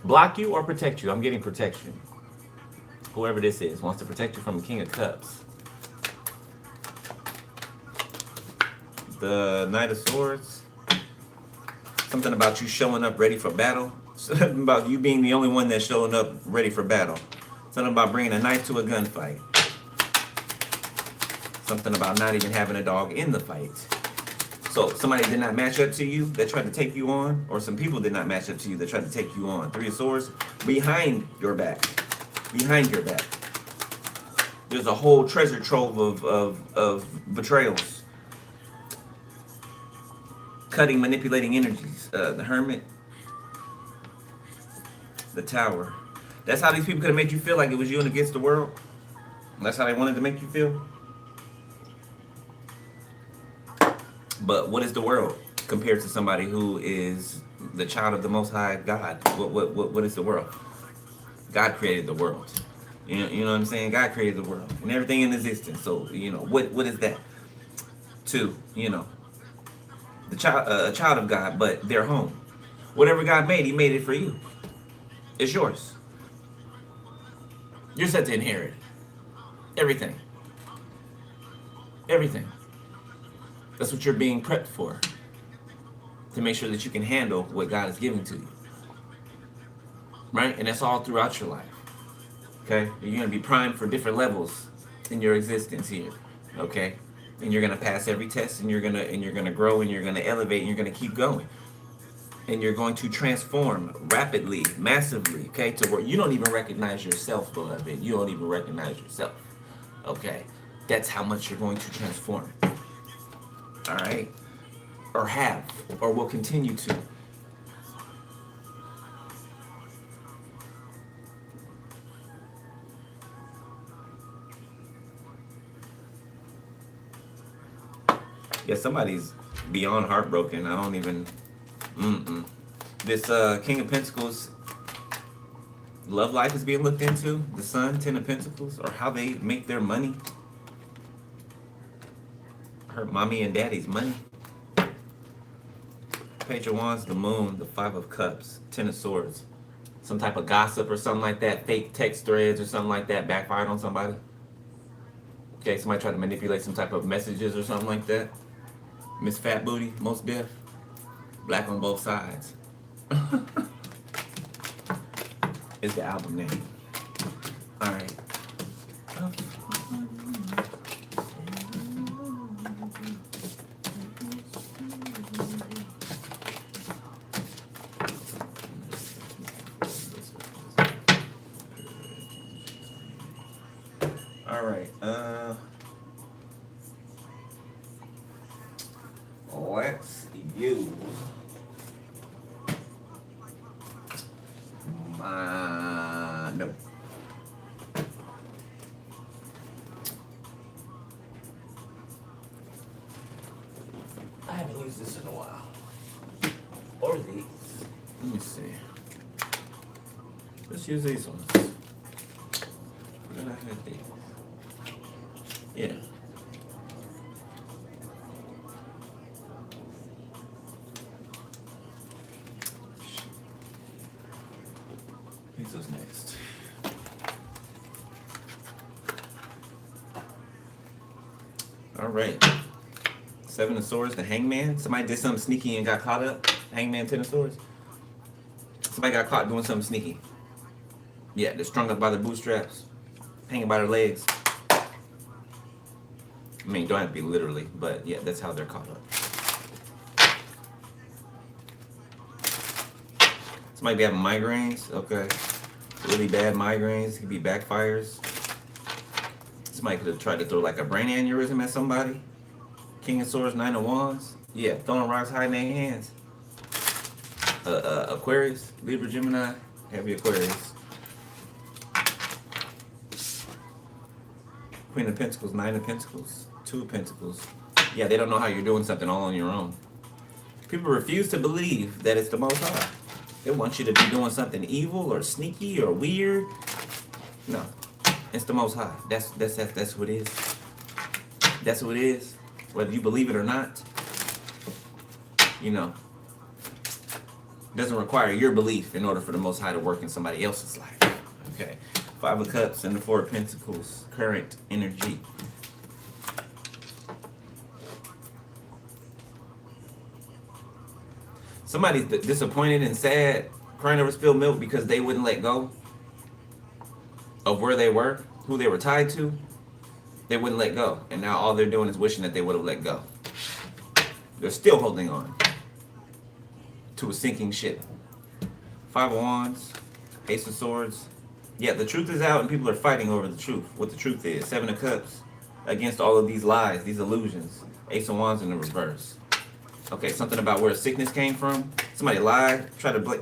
Block you or protect you. I'm getting protection. Whoever this is wants to protect you from the King of Cups. The Knight of Swords. Something about you showing up ready for battle. Something about you being the only one that's showing up ready for battle. Something about bringing a knife to a gunfight. Something about not even having a dog in the fight. So somebody did not match up to you that tried to take you on, or some people did not match up to you that tried to take you on. 3 of Swords, behind your back. Behind your back. There's a whole treasure trove of betrayals. Cutting, manipulating energies. The Hermit. The Tower. That's how these people could have made you feel, like it was you and against the world. That's how they wanted to make you feel. But what is the world compared to somebody who is the child of the Most High God? What is the world? God created the world. You know what I'm saying? God created the world and everything in existence. So you know what is that? 2, you know, a child of God, but their home. Whatever God made, He made it for you. It's yours. You're set to inherit everything. Everything. That's what you're being prepped for. To make sure that you can handle what God is giving to you. Right? And that's all throughout your life. Okay? You're going to be primed for different levels in your existence here. Okay? And you're going to pass every test, and you're going to grow, and you're going to elevate, and you're going to keep going. And you're going to transform rapidly, massively, okay? To where you don't even recognize yourself, beloved. You don't even recognize yourself. Okay? That's how much you're going to transform. All right, or have, or will continue to. Yeah, somebody's beyond heartbroken. I don't even. This King of Pentacles love life is being looked into. The Sun, 10 of Pentacles, or how they make their money. Her mommy and daddy's money. Page of Wands, the Moon, the 5 of Cups, 10 of Swords. Some type of gossip or something like that. Fake text threads or something like that backfired on somebody. Okay, somebody tried to manipulate some type of messages or something like that. Miss Fat Booty, most deaf. Black on both sides. Is the album name. Alright. All right. Let's use no. I haven't used this in a while. Or these. Let me see. Let's use these ones. Where did I have these? Yeah. These next. All right. Seven of Swords, the Hangman. Somebody did something sneaky and got caught up. Hangman, Ten of Swords. Somebody got caught doing something sneaky. Yeah, they're strung up by their bootstraps, hanging by their legs. I mean, don't have to be literally, but yeah, that's how they're caught up. Somebody be having migraines, okay. Really bad migraines, could be backfires. Somebody could have tried to throw like a brain aneurysm at somebody. King of Swords, Nine of Wands. Yeah, throwing rocks, hiding their hands. Aquarius, Libra, Gemini, heavy Aquarius. Queen of Pentacles, Nine of Pentacles, Two of Pentacles. Yeah, they don't know how you're doing something all on your own. People refuse to believe that it's the Most High. They want you to be doing something evil or sneaky or weird. No, it's the Most High. That's what it is. That's what it is. Whether you believe it or not, you know, it doesn't require your belief in order for the Most High to work in somebody else's life. Okay. Five of Cups and the Four of Pentacles. Current energy. Somebody's disappointed and sad, crying over spilled milk because they wouldn't let go of where they were, who they were tied to. They wouldn't let go. And now all they're doing is wishing that they would have let go. They're still holding on to a sinking ship. Five of Wands, Ace of Swords. Yeah, the truth is out and people are fighting over the truth. What the truth is. Seven of Cups against all of these lies, these illusions. Ace of Wands in the reverse. Okay, something about where sickness came from. Somebody lied, tried to blame.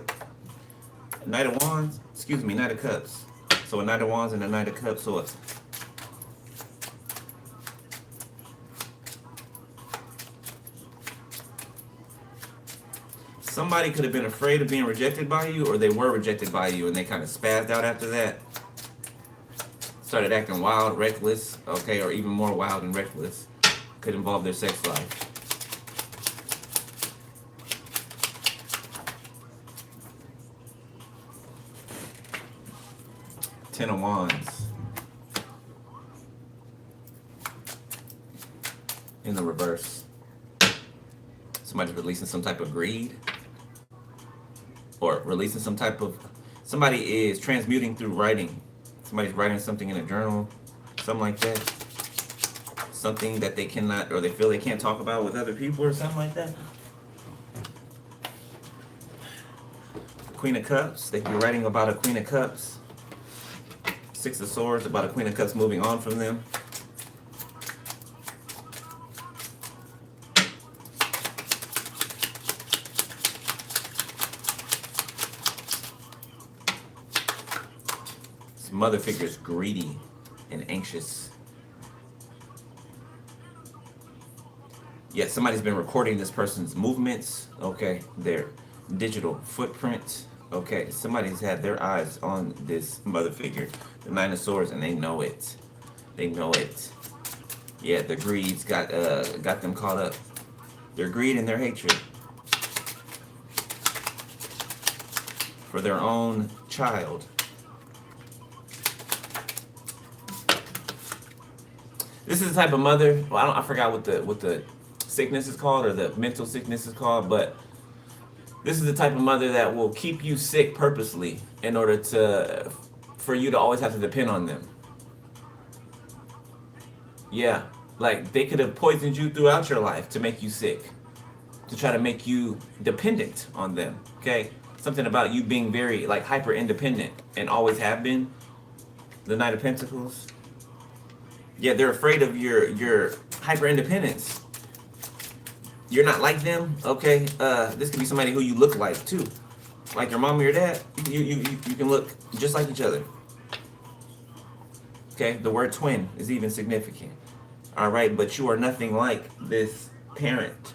Knight of Wands, excuse me, Knight of Cups. So a Knight of Wands and a Knight of Cups. So it's somebody could have been afraid of being rejected by you, or they were rejected by you and they kind of spazzed out after that. Started acting wild, reckless, okay, or even more wild and reckless. Could involve their sex life. Ten of Wands. In the reverse. Somebody's releasing some type of greed. Or releasing some type of... Somebody is transmuting through writing. Somebody's writing something in a journal. Something like that. Something that they cannot, or they feel they can't talk about with other people or something like that. Queen of Cups. They could be writing about a Queen of Cups. Six of Swords, about a Queen of Cups moving on from them. This mother figure is greedy and anxious. Yeah, somebody's been recording this person's movements, okay, their digital footprint. Okay, somebody's had their eyes on this mother figure, the Nine of Swords, and they know it. They know it. Yeah, the greed's got them caught up. Their greed and their hatred for their own child. This is the type of mother. Well, I forgot what the sickness is called, or the mental sickness is called, but this is the type of mother that will keep you sick purposely in order for you to always have to depend on them. Yeah, like they could have poisoned you throughout your life to make you sick, to try to make you dependent on them. Okay, something about you being very like hyper independent and always have been. The Knight of Pentacles. Yeah, they're afraid of your hyper independence. You're not like them, okay? This could be somebody who you look like too, like your mom or your dad. You can look just like each other. Okay, the word twin is even significant. All right, but you are nothing like this parent.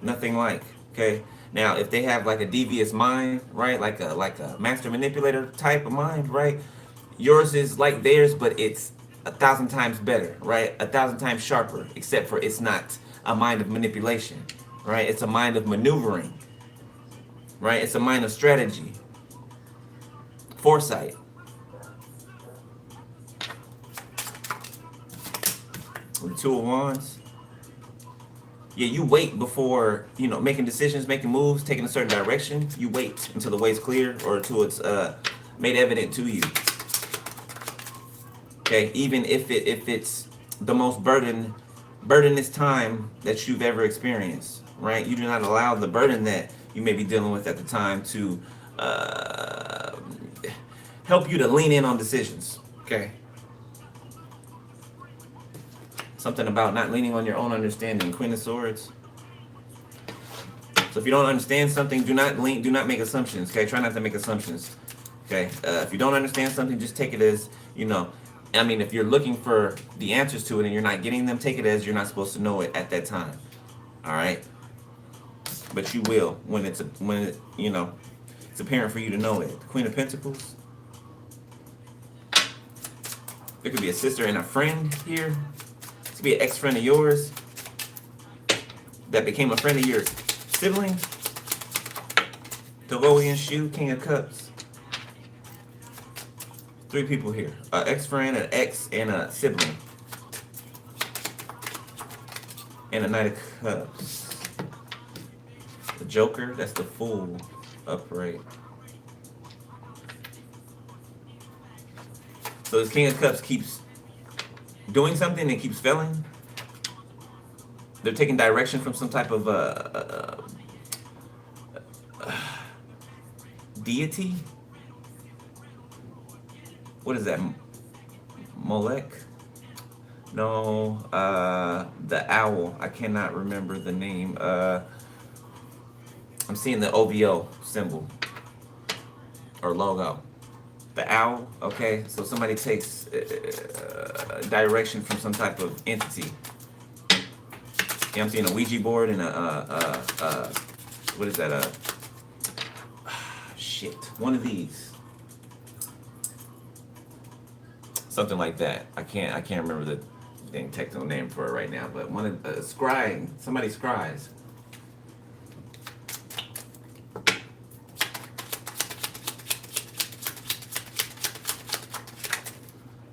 Nothing like. Okay. Now, if they have like a devious mind, right, like a master manipulator type of mind, right, yours is like theirs, but it's 1,000 times better, right, 1,000 times sharper. Except for it's not a mind of manipulation, right? It's a mind of maneuvering, right? It's a mind of strategy, foresight. The Two of Wands. Yeah, you wait before, making decisions, making moves, taking a certain direction. You wait until the way's clear or until it's made evident to you. Okay, even if it's the most burdenous time that you've ever experienced, right? You do not allow the burden that you may be dealing with at the time to uh, help you to lean in on decisions. Okay. Something about not leaning on your own understanding. Queen of Swords. So if you don't understand something, do not make assumptions. Okay, try not to make assumptions. Okay, if you don't understand something, just take it as I mean, if you're looking for the answers to it and you're not getting them, take it as you're not supposed to know it at that time. All right, but you will when it's apparent for you to know it. The Queen of Pentacles. There could be a sister and a friend here. It could be an ex-friend of yours that became a friend of your sibling. Devotion shoe, King of Cups. 3 people here. An ex-friend, an ex, and a sibling. And a Knight of Cups. The Joker, that's the Fool upright. So this King of Cups keeps doing something and keeps failing. They're taking direction from some type of deity. What is that? Molech? No, the owl. I cannot remember the name. I'm seeing the OVO symbol or logo. The owl. Okay, so somebody takes direction from some type of entity. Yeah, I'm seeing a Ouija board and what is that? Shit. One of these. Something like that. I can't remember the dang technical name for it right now, but one of scrying. Somebody scries.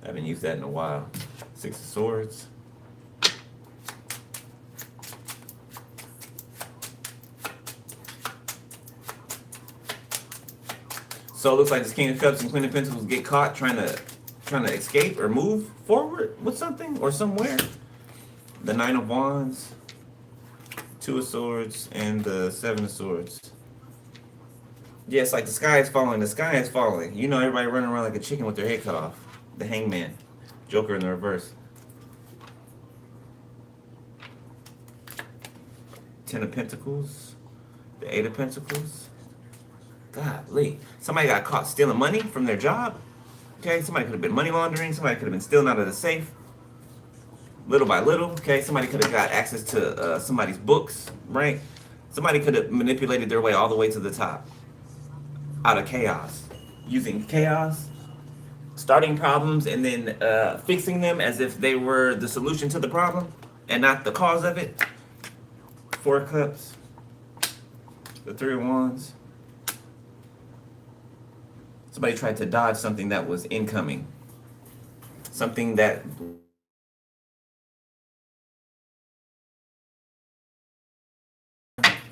I haven't used that in a while. 6 of Swords. So it looks like this King of Cups and Queen of Pentacles get caught trying to escape or move forward with something or somewhere. The 9 of Wands, 2 of Swords, and the 7 of Swords. Yeah, it's like the sky is falling. The sky is falling. Everybody running around like a chicken with their head cut off. The Hangman. Joker in the reverse. 10 of Pentacles. The 8 of Pentacles. Golly. Somebody got caught stealing money from their job. Okay, somebody could have been money laundering. Somebody could have been stealing out of the safe. Little by little. Okay, somebody could have got access to somebody's books, right? Somebody could have manipulated their way all the way to the top. Out of chaos. Using chaos. Starting problems and then fixing them as if they were the solution to the problem and not the cause of it. 4 of Cups. The 3 of Wands. Somebody tried to dodge something that was incoming. Something that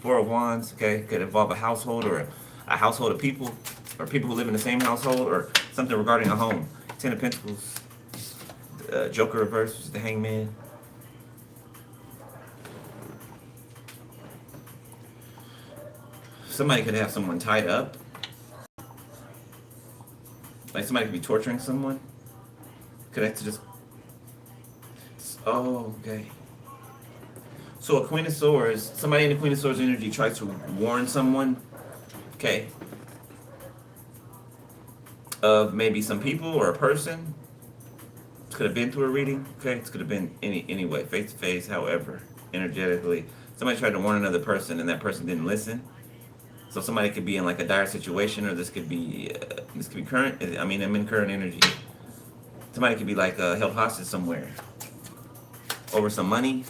Four of Wands, okay, could involve a household or a household of people or people who live in the same household or something regarding a home. 10 of Pentacles. Joker reverse, which is the Hangman. Somebody could have someone tied up. Like somebody could be torturing someone. Could have to just Oh, okay. So a Queen of Swords, somebody in the Queen of Swords energy tries to warn someone, okay, of maybe some people or a person. It could have been through a reading, okay? It could have been any way, face to face, however, energetically. Somebody tried to warn another person and that person didn't listen. So somebody could be in like a dire situation, or this could be current. I mean, I'm in current energy. Somebody could be like held hostage somewhere over some money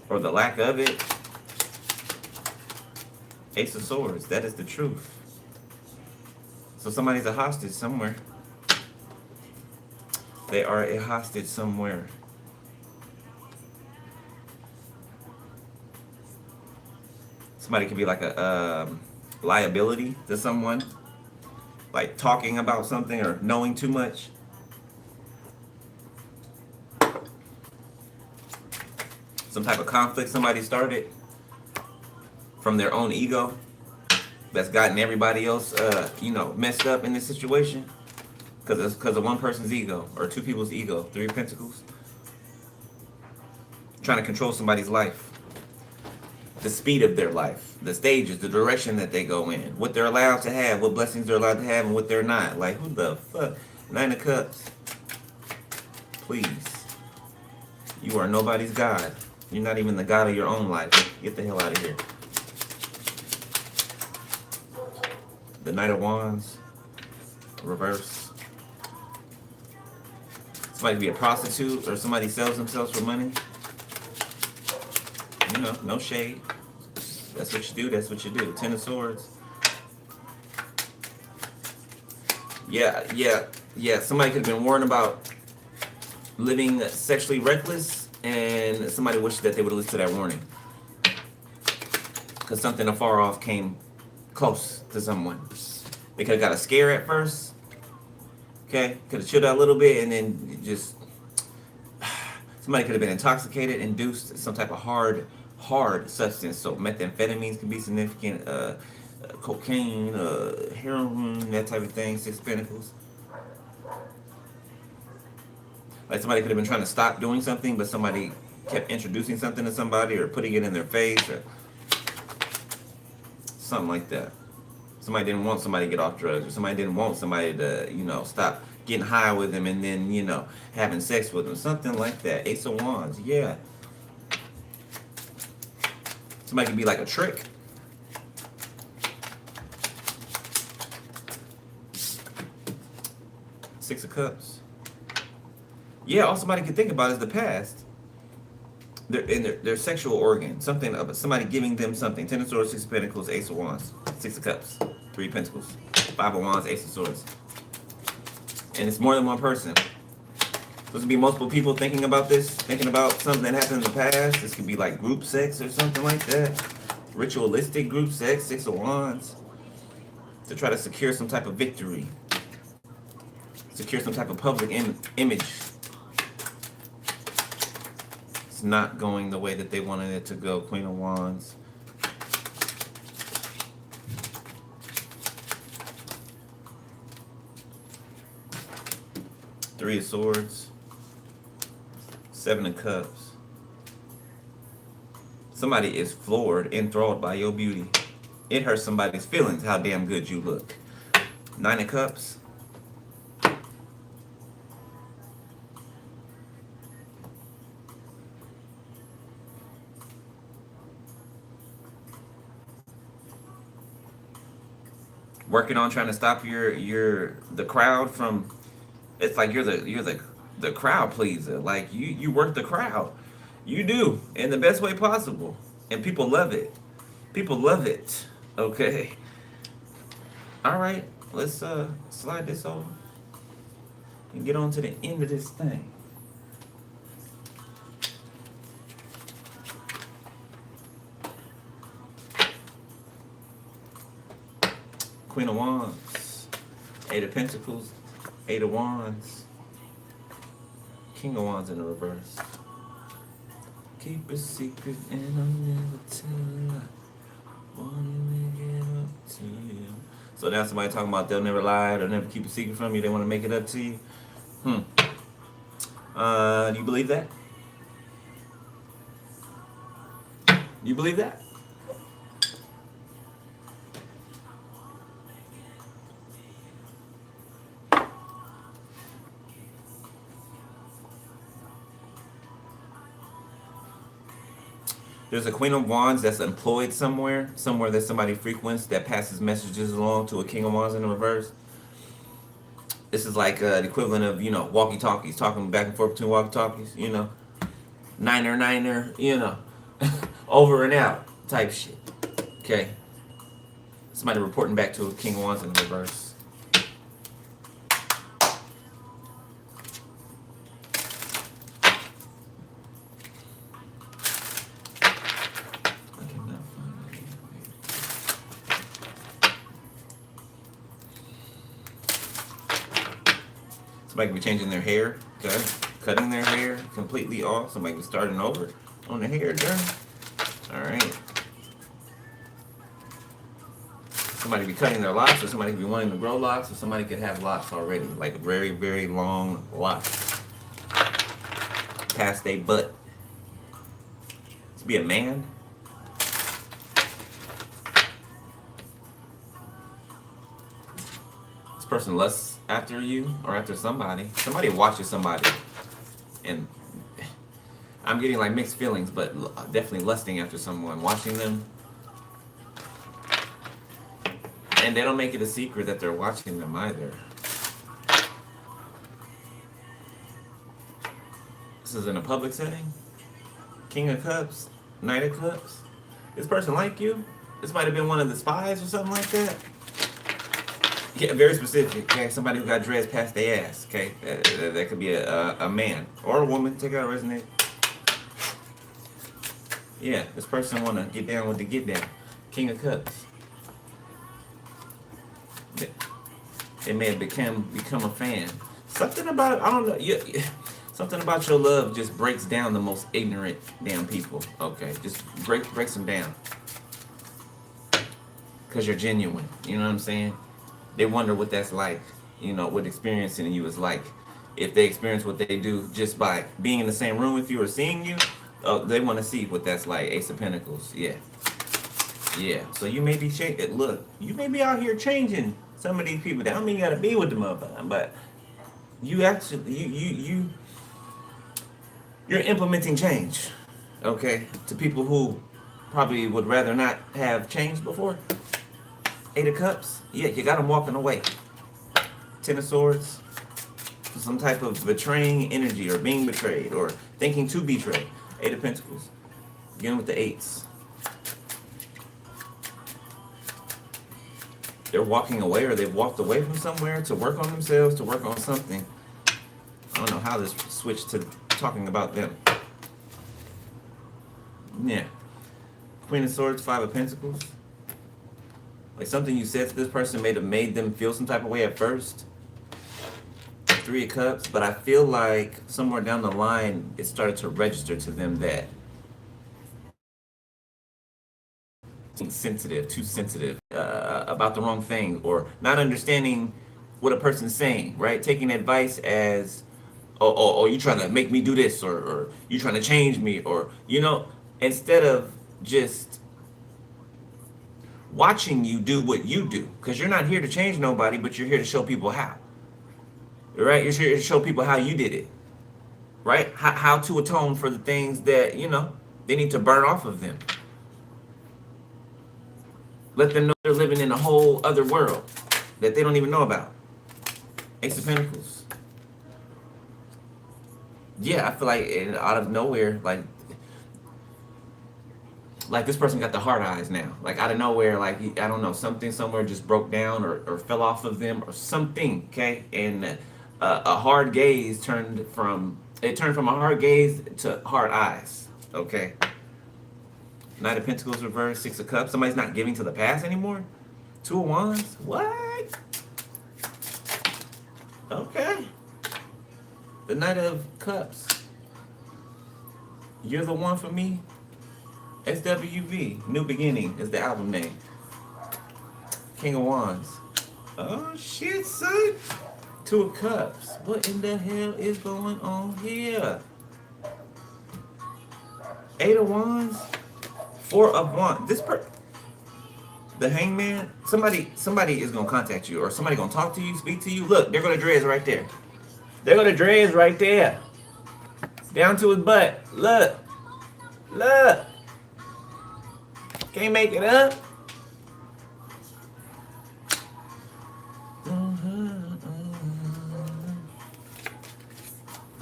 or the lack of it. Ace of Swords. That is the truth. So somebody's a hostage somewhere. They are a hostage somewhere. Somebody could be like a liability to someone, like talking about something or knowing too much. Some type of conflict somebody started from their own ego that's gotten everybody else, messed up in this situation because of one person's ego or two people's ego. Three of Pentacles. Trying to control somebody's life. The speed of their life, the stages, the direction that they go in, what they're allowed to have, what blessings they're allowed to have, and what they're not. Like, who the fuck? Nine of Cups. Please. You are nobody's God. You're not even the God of your own life. Get the hell out of here. The Knight of Wands. Reverse. Somebody could be a prostitute or somebody sells themselves for money. You know, no shade. That's what you do. That's what you do. Ten of Swords. Yeah. Somebody could have been warned about living sexually reckless, and somebody wished that they would have listened to that warning. Because something afar off came close to someone. They could have got a scare at first. Okay? Could have chilled out a little bit, and then just... Somebody could have been intoxicated, induced some type of hard substance. So methamphetamines can be significant, cocaine, heroin, that type of thing. Six of Pentacles. Like somebody could have been trying to stop doing something, but somebody kept introducing something to somebody or putting it in their face or something like that. Somebody didn't want somebody to get off drugs, or somebody didn't want somebody to, stop getting high with them and then, having sex with them. Something like that. Ace of Wands, yeah. Somebody could be like a trick. Six of Cups. Yeah, all somebody can think about is the past. Their sexual organ. Somebody giving them something. Ten of Swords, Six of Pentacles, Ace of Wands. Six of Cups. Three of Pentacles. Five of Wands, Ace of Swords. And it's more than one person. Supposed to be multiple people thinking about this, thinking about something that happened in the past. This could be like group sex or something like that. Ritualistic group sex, Six of Wands. To try to secure some type of victory. Secure some type of public image. It's not going the way that they wanted it to go. Queen of Wands. Three of Swords. Seven of Cups. Somebody is floored, enthralled by your beauty. It hurts somebody's feelings how damn good you look. Nine of Cups. Working on trying to stop the crowd from. It's like you're the crowd pleaser. Like you work the crowd. You do in the best way possible, and people love it. People love it. Okay. All right. Let's slide this over and get on to the end of this thing. Queen of Wands, Eight of Pentacles, Eight of Wands, King of Wands in the reverse. Keep a secret and I'll never tell. Wanna make it up to you. So now somebody talking about they'll never lie, they'll never keep a secret from you, they want to make it up to you. Do you believe that? You believe that? There's a Queen of Wands that's employed somewhere that somebody frequents that passes messages along to a King of Wands in the reverse. This is like the equivalent of, walkie-talkies, talking back and forth between walkie-talkies, niner, over and out type shit. Okay. Somebody reporting back to a King of Wands in the reverse. Somebody could be changing their hair, okay? Cutting their hair completely off. Somebody could be starting over on the hair journey. Alright. Somebody could be cutting their locks, or somebody could be wanting to grow locks, or somebody could have locks already. Like very, very long locks. Past their butt. To be a man. This person lusts after you or after somebody. Somebody watches somebody. And I'm getting like mixed feelings, but definitely lusting after someone, watching them. And they don't make it a secret that they're watching them either. This is in a public setting. King of Cups, Knight of Cups. This person like you? This might have been one of the spies or something like that. Yeah, very specific. Okay, somebody who got dreads past their ass. Okay, that could be a man or a woman. Take out resonate. Yeah, this person want to get down with the get down. King of Cups. They may have become a fan. Something about, I don't know. Something about your love just breaks down the most ignorant damn people. Okay, just breaks them down. Because you're genuine. You know what I'm saying? They wonder what that's like, what experiencing you is like. If they experience what they do just by being in the same room with you or seeing you, they want to see what that's like. Ace of Pentacles, yeah. So you may be look, you may be out here changing some of these people. That don't mean you gotta be with the motherfucker, but you actually you're implementing change, okay, to people who probably would rather not have changed before. Eight of Cups, yeah, you got them walking away. Ten of Swords, some type of betraying energy or being betrayed or thinking to betray. Eight of Pentacles, again with the eights. They're walking away or they've walked away from somewhere to work on themselves, to work on something. I don't know how this switched to talking about them. Yeah. Queen of Swords, Five of Pentacles. Like something you said to this person may have made them feel some type of way at first. Three of Cups, but I feel like somewhere down the line it started to register to them that too sensitive about the wrong thing, or not understanding what a person's saying, right? Taking advice as, oh, you trying to make me do this, or you trying to change me, or, instead of just watching you do what you do, because you're not here to change nobody, but you're here to show people how, right? You're here to show people how you did it, right? How to atone for the things that, they need to burn off of them. Let them know they're living in a whole other world that they don't even know about. Ace of Pentacles. Yeah, I feel like out of nowhere, like this person got the hard eyes now. Like out of nowhere, like I don't know, something somewhere just broke down or fell off of them or something. Okay, and a hard gaze turned from a hard gaze to hard eyes. Okay. Knight of Pentacles reverse, Six of Cups. Somebody's not giving to the past anymore. Two of Wands. What? Okay. The Knight of Cups. You're the one for me. SWV. New Beginning is the album name. King of Wands. Oh shit, son. Two of Cups. What in the hell is going on here? Eight of Wands. Four of Wands. The Hangman. Somebody is gonna contact you, or somebody gonna talk to you, speak to you. Look, they're gonna Dres right there. They're gonna Dres right there. Down to his butt. Look. Look. Can't make it up.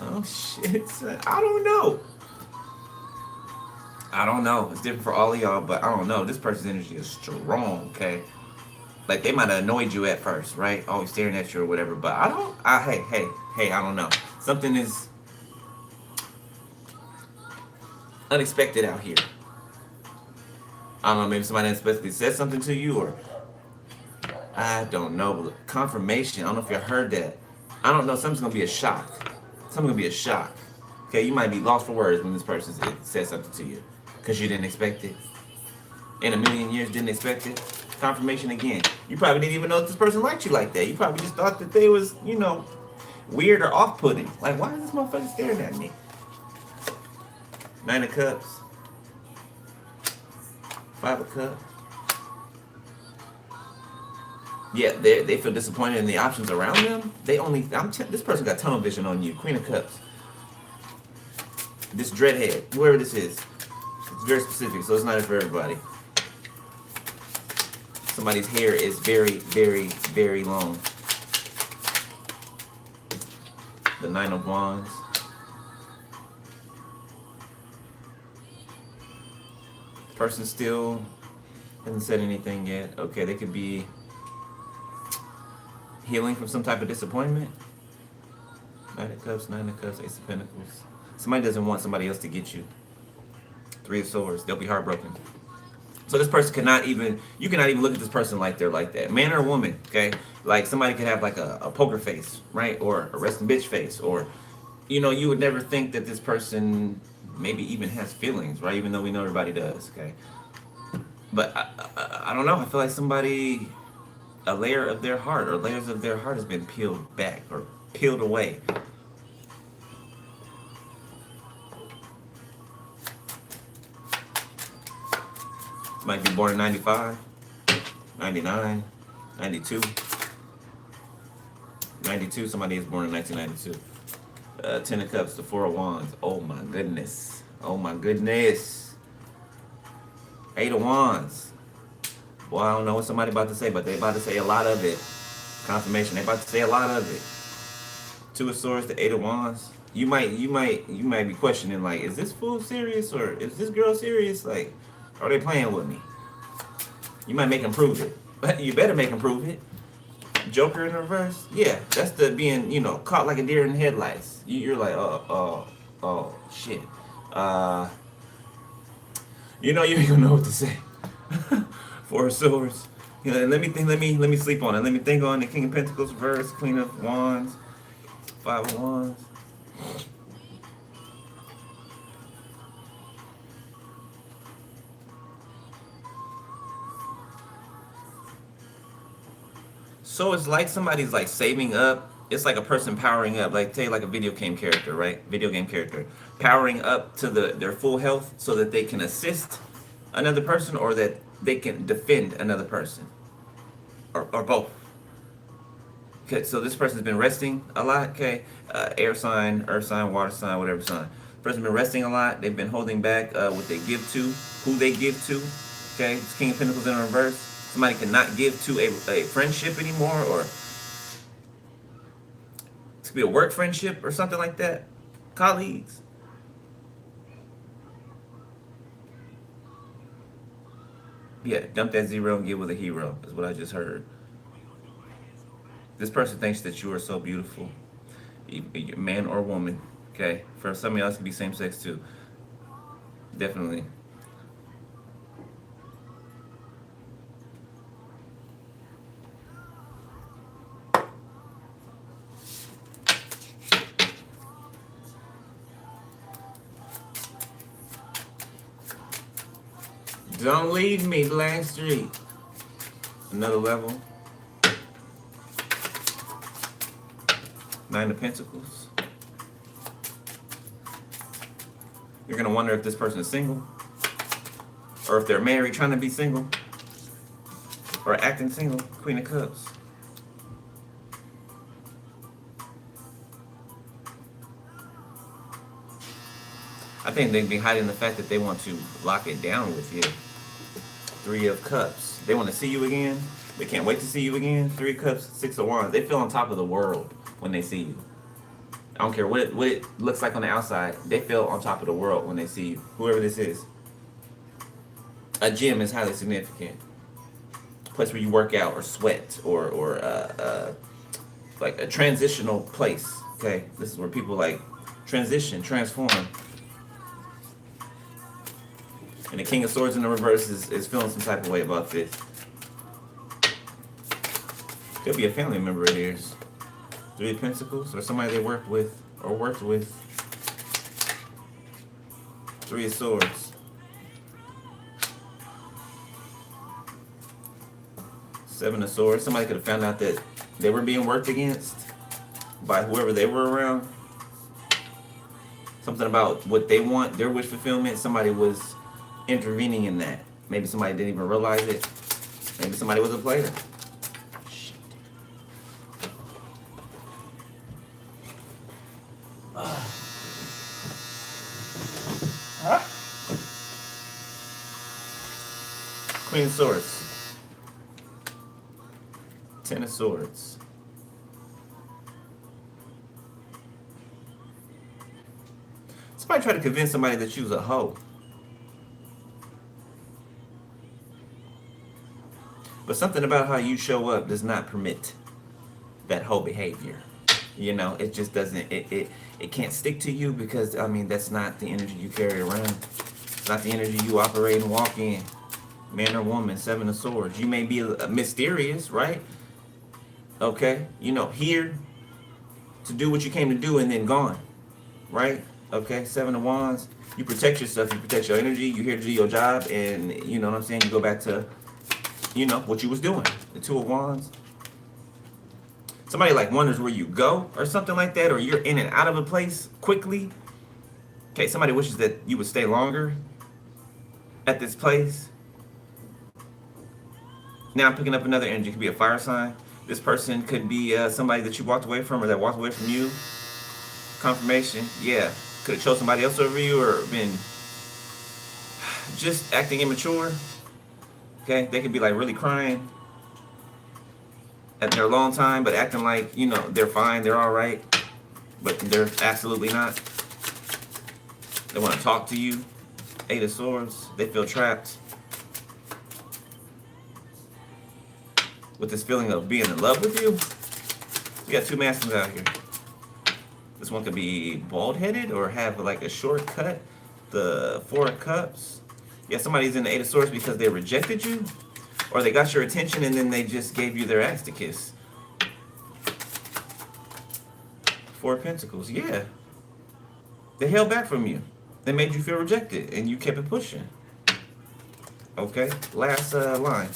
Oh shit, son. I don't know. It's different for all of y'all, but I don't know. This person's energy is strong, okay? Like, they might have annoyed you at first, right? Always staring at you or whatever, but hey, I don't know. Something is unexpected out here. I don't know, maybe somebody unexpectedly said something to you, or I don't know. Confirmation. I don't know if you heard that. I don't know. Something's gonna be a shock. Okay, you might be lost for words when this person says something to you, because you didn't expect it. In a million years, didn't expect it. Confirmation again. You probably didn't even know that this person liked you like that. You probably just thought that they was, weird or off-putting. Like, why is this motherfucker staring at me? Nine of Cups. Five of Cups. Yeah, they feel disappointed in the options around them. This person got tunnel vision on you. Queen of Cups. This dreadhead, whoever this is, it's very specific, so it's not for everybody. Somebody's hair is very, very, very long. The Nine of Wands. Person still hasn't said anything yet. Okay, they could be healing from some type of disappointment. Nine of Cups, Ace of Pentacles. Somebody doesn't want somebody else to get you. Three of Swords. They'll be heartbroken. So this person you cannot even look at this person like they're like that. Man or woman, okay? Like, somebody could have like a poker face, right? Or a resting bitch face. Or, you would never think that this person maybe even has feelings, right? Even though we know everybody does, okay? But I don't know. I feel like a layer of their heart or layers of their heart has been peeled back or peeled away. Might be born in 95, 99, 92. 92, somebody is born in 1992. Ten of Cups, the Four of Wands. Oh my goodness. Eight of Wands. Boy, I don't know what somebody about to say, but they about to say a lot of it. Confirmation, they about to say a lot of it. Two of Swords, the Eight of Wands. You might be questioning, like, is this fool serious, or is this girl serious? Like, are they playing with me? You might make them prove it. But you better make them prove it. Joker in reverse? Yeah, that's the being, caught like a deer in the headlights. You're like, oh, shit. You ain't gonna know what to say. Four of Swords. Let me sleep on it. Let me think on the King of Pentacles reverse, Queen of Wands, Five of Wands. So it's like somebody's like saving up. It's like a person powering up, like say like a video game character, right? Video game character powering up to their full health so that they can assist another person, or that they can defend another person, or both. Okay, so this person's been resting a lot. Okay, air sign, earth sign, water sign, whatever sign. Person's been resting a lot. They've been holding back what they give to, who they give to. Okay, it's King of Pentacles in reverse. Somebody cannot give to a friendship anymore, or it could be a work friendship or something like that. Colleagues. Yeah, dump that zero and get with a hero is what I just heard. This person thinks that you are so beautiful, man or woman. Okay, for some of y'all, it could be same sex too. Definitely. Don't leave me, Blank Street. Another level. Nine of Pentacles. You're going to wonder if this person is single, or if they're married trying to be single, or acting single. Queen of Cups. I think they'd be hiding the fact that they want to lock it down with you. Three of Cups. They want to see you again. They can't wait to see you again. Three of Cups, Six of Wands. They feel on top of the world when they see you. I don't care what it looks like on the outside. They feel on top of the world when they see you. Whoever this is. A gym is highly significant. A place where you work out or sweat or like a transitional place. Okay, this is where people like transition, transform. And the King of Swords in the reverse is feeling some type of way about this. Could be a family member of theirs. Three of Pentacles, or somebody they worked with or worked with. Three of Swords. Seven of Swords. Somebody could have found out that they were being worked against by whoever they were around. Something about what they want, their wish fulfillment. Somebody was intervening in that. Maybe somebody didn't even realize it. Maybe somebody was a player. Queen of Swords. Ten of Swords. Somebody tried to convince somebody that you was a hoe. But something about how you show up does not permit that whole behavior. You know, it just doesn't, it can't stick to you because, I mean, that's not the energy you carry around. It's not the energy you operate and walk in. Man or woman, Seven of Swords. You may be mysterious, right? Okay? You know, here to do what you came to do and then gone. Right? Okay? Seven of Wands. You protect yourself. You protect your energy. You're here to do your job. And, you know what I'm saying? You go back to, you know, what you was doing. The Two of Wands. Somebody like wonders where you go or something like that. Or you're in and out of a place quickly. Okay? Somebody wishes that you would stay longer at this place. Now I'm picking up another energy. It could be a fire sign. This person could be somebody that you walked away from or that walked away from you. Confirmation. Yeah. Could have chose somebody else over you or been just acting immature. Okay. They could be like really crying at their long time, but acting like, you know, they're fine. They're all right. But they're absolutely not. They want to talk to you. Eight of Swords. They feel trapped. With this feeling of being in love with you. You got two masculines out here. This one could be bald-headed or have like a short cut. The Four of Cups. Yeah, somebody's in the Eight of Swords because they rejected you. Or they got your attention and then they just gave you their ass to kiss. Four of Pentacles. Yeah. They held back from you. They made you feel rejected and you kept it pushing. Okay, last line.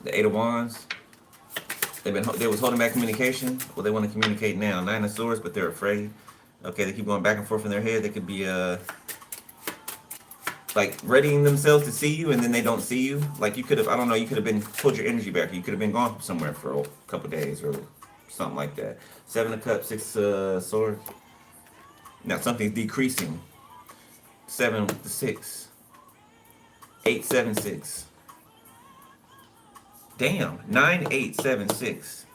The Eight of Wands. They was holding back communication. Well, they want to communicate now. Nine of Swords, but they're afraid. Okay, they keep going back and forth in their head. They could be like readying themselves to see you, and then they don't see you. Like you could have, I don't know, you could have been pulled your energy back. You could have been gone somewhere for a couple days or something like that. Seven of Cups, Six Swords. Now something's decreasing. 7 with the 6. 8, 7, 6. Damn, 9, 8, 7, 6.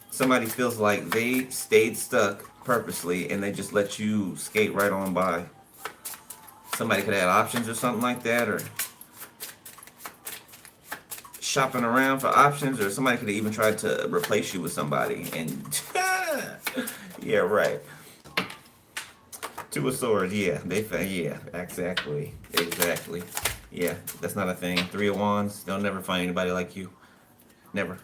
Somebody feels like they stayed stuck purposely and they just let you skate right on by. Somebody could have had options or something like that, or shopping around for options, or somebody could have even tried to replace you with somebody. And yeah, right. Two of Swords, yeah, yeah, exactly, yeah, that's not a thing. Three of Wands, they'll never find anybody like you, never.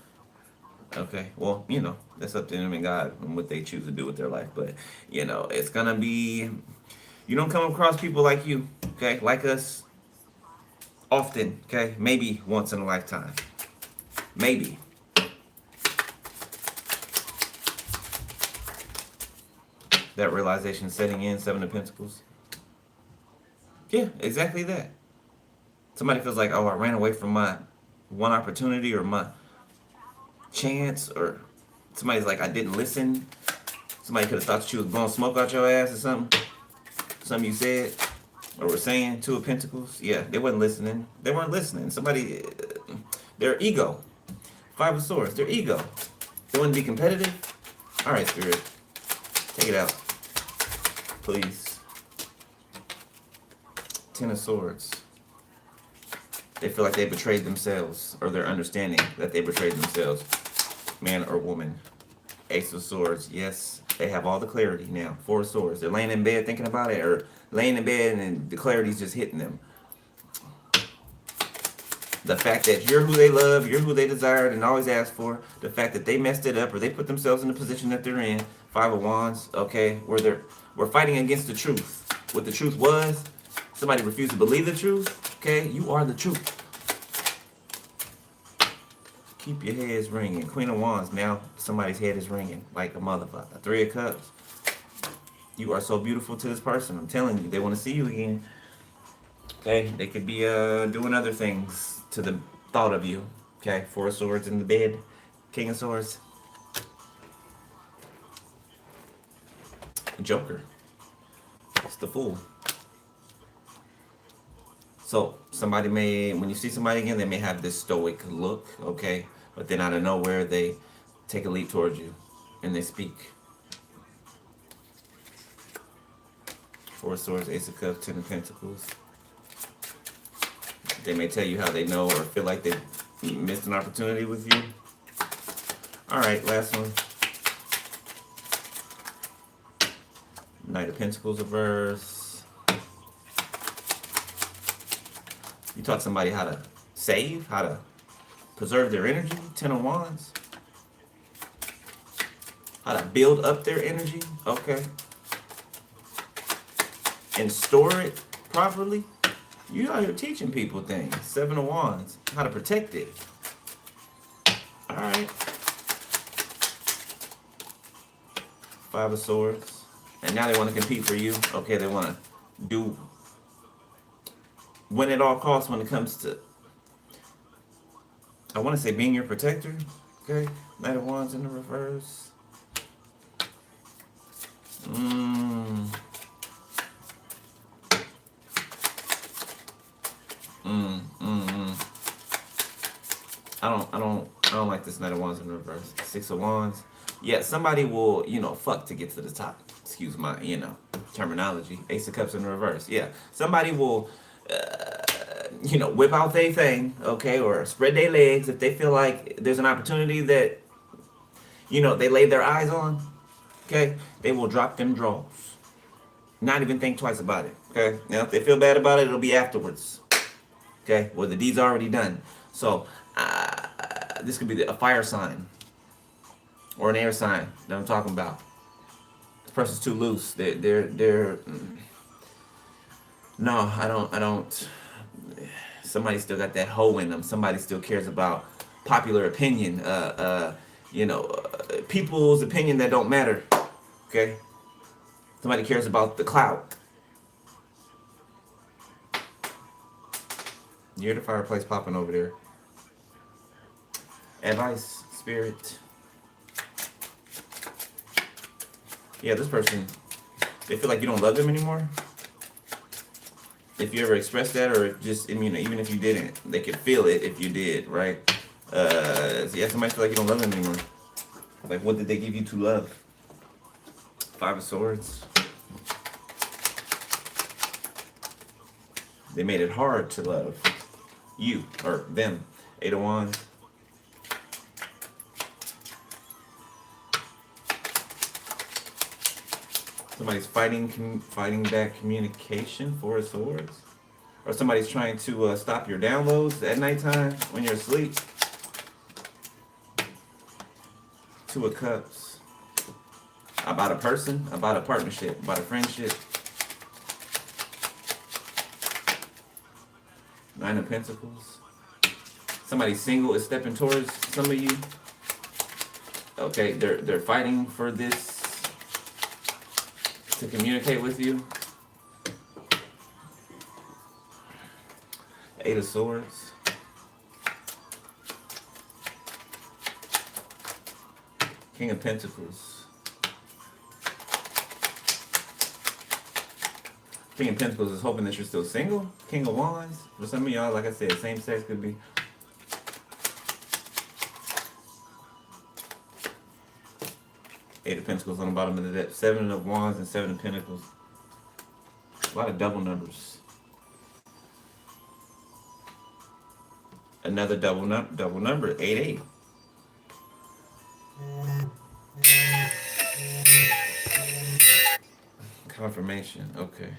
Okay, well, you know, that's up to them and God and what they choose to do with their life, but, you know, it's gonna be, you don't come across people like you, okay, like us, often, okay? Maybe once in a lifetime. Maybe. That realization setting in, Seven of Pentacles. Yeah, exactly that. Somebody feels like, oh, I ran away from my one opportunity or my chance, or somebody's like, I didn't listen. Somebody could have thought that you was blowing smoke out your ass or something. Something you said or were saying. Two of Pentacles. Yeah, they wasn't listening. They weren't listening. Somebody, their ego. Five of Swords, their ego. They want to be competitive. All right, Spirit, take it out, please. Ten of Swords. They feel like they betrayed themselves, or they're understanding that they betrayed themselves, man or woman. Ace of Swords, yes, they have all the clarity now. Four of Swords, they're laying in bed thinking about it, or laying in bed and the clarity's just hitting them. The fact that you're who they love, you're who they desired and always asked for. The fact that they messed it up, or they put themselves in the position that they're in. Five of Wands, okay, where we're fighting against the truth. What the truth was, somebody refused to believe the truth. Okay, you are the truth. Keep your heads ringing. Queen of Wands, now somebody's head is ringing like a motherfucker. Three of Cups. You are so beautiful to this person. I'm telling you, they want to see you again. Okay, they could be doing other things to the thought of you. Okay, Four of Swords in the bed. King of Swords. Joker. It's the Fool. So somebody may, when you see somebody again, they may have this stoic look, okay? But then out of nowhere, they take a leap towards you and they speak. Four of Swords, Ace of Cups, Ten of Pentacles. They may tell you how they know or feel like they missed an opportunity with you. All right, last one. Knight of Pentacles reverse. You taught somebody how to save, how to preserve their energy. Ten of Wands. How to build up their energy. Okay. And store it properly. You out here teaching people things. Seven of Wands. How to protect it. Alright. Five of Swords. And now they want to compete for you. Okay, they want to do win at all costs when it comes to, I want to say, being your protector. Okay. Knight of Wands in the reverse. I don't like this Knight of Wands in reverse. Six of Wands. Yeah, somebody will, fuck to get to the top. Excuse my, terminology. Ace of Cups in reverse. Yeah, somebody will, whip out their thing, okay, or spread their legs if they feel like there's an opportunity that, they laid their eyes on. Okay, they will drop them draws. Not even think twice about it. Okay, now if they feel bad about it, it'll be afterwards. Okay, well the deed's already done. So this could be a fire sign or an air sign that I'm talking about. This person's too loose. They're. No, I don't. Somebody still got that hoe in them. Somebody still cares about popular opinion. People's opinion that don't matter. Okay. Somebody cares about the clout. You hear the fireplace popping over there. Advice, Spirit. Yeah, this person, they feel like you don't love them anymore. If you ever expressed that, or just, even if you didn't, they could feel it if you did, right? So yeah, somebody feel like you don't love them anymore. Like, what did they give you to love? Five of Swords. They made it hard to love you or them. Eight of Wands. Somebody's fighting back communication. Four of Swords. Or somebody's trying to stop your downloads at nighttime when you're asleep. Two of Cups. About a person, about a partnership, about a friendship. Nine of Pentacles. Somebody single is stepping towards some of you. Okay, they're fighting for this to communicate with you. Eight of Swords. King of Pentacles. King of Pentacles is hoping that you're still single. King of Wands. For some of y'all, like I said, same sex could be. Eight of Pentacles on the bottom of the deck. Seven of Wands and Seven of Pentacles. A lot of double numbers. Another double number. 8-8. Confirmation. Okay.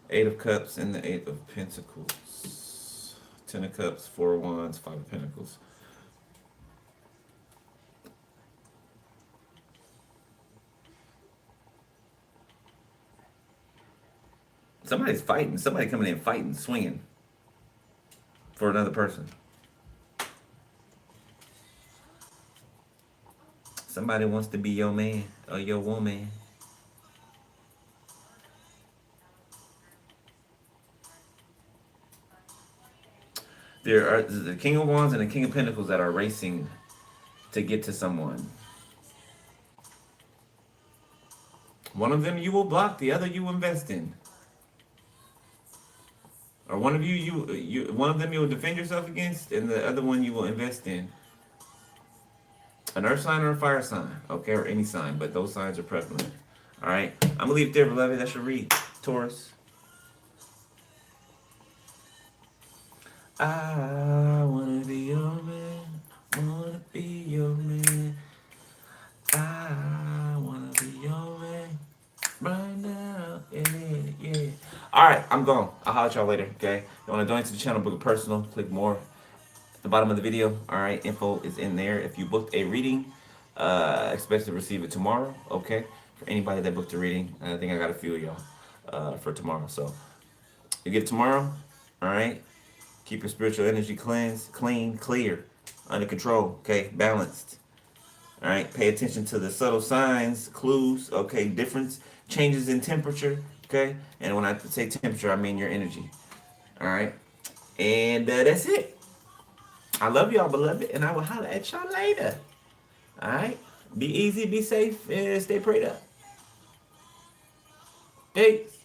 Eight of Cups and the Eight of Pentacles. 10 of Cups, 4 of Wands, 5 of Pentacles. Somebody's fighting. Somebody coming in fighting, swinging for another person. Somebody wants to be your man or your woman. There are the King of Wands and the King of Pentacles that are racing to get to someone. One of them you will block, the other you invest in. Or one of one of them you will defend yourself against, and the other one you will invest in. An earth sign or a fire sign, okay, or any sign, but those signs are prevalent. All right, I'm gonna leave it there, beloved. That's your read, Taurus. I wanna be your man, wanna be your man. I wanna be your man right now, yeah. All right, I'm gone. I'll holler at y'all later, okay? You wanna donate to the channel, book a personal, click more at the bottom of the video. All right, info is in there. If you booked a reading, expect to receive it tomorrow, okay? For anybody that booked a reading, I think I got a few of y'all for tomorrow. So you get it tomorrow, all right? Keep your spiritual energy cleansed, clean, clear, under control, okay? Balanced. All right, pay attention to the subtle signs, clues, okay? Difference, changes in temperature, okay? And when I say temperature, I mean your energy. All right? And that's it. I love y'all, beloved, and I will holler at y'all later. All right? Be easy, be safe, and stay prayed up. Peace.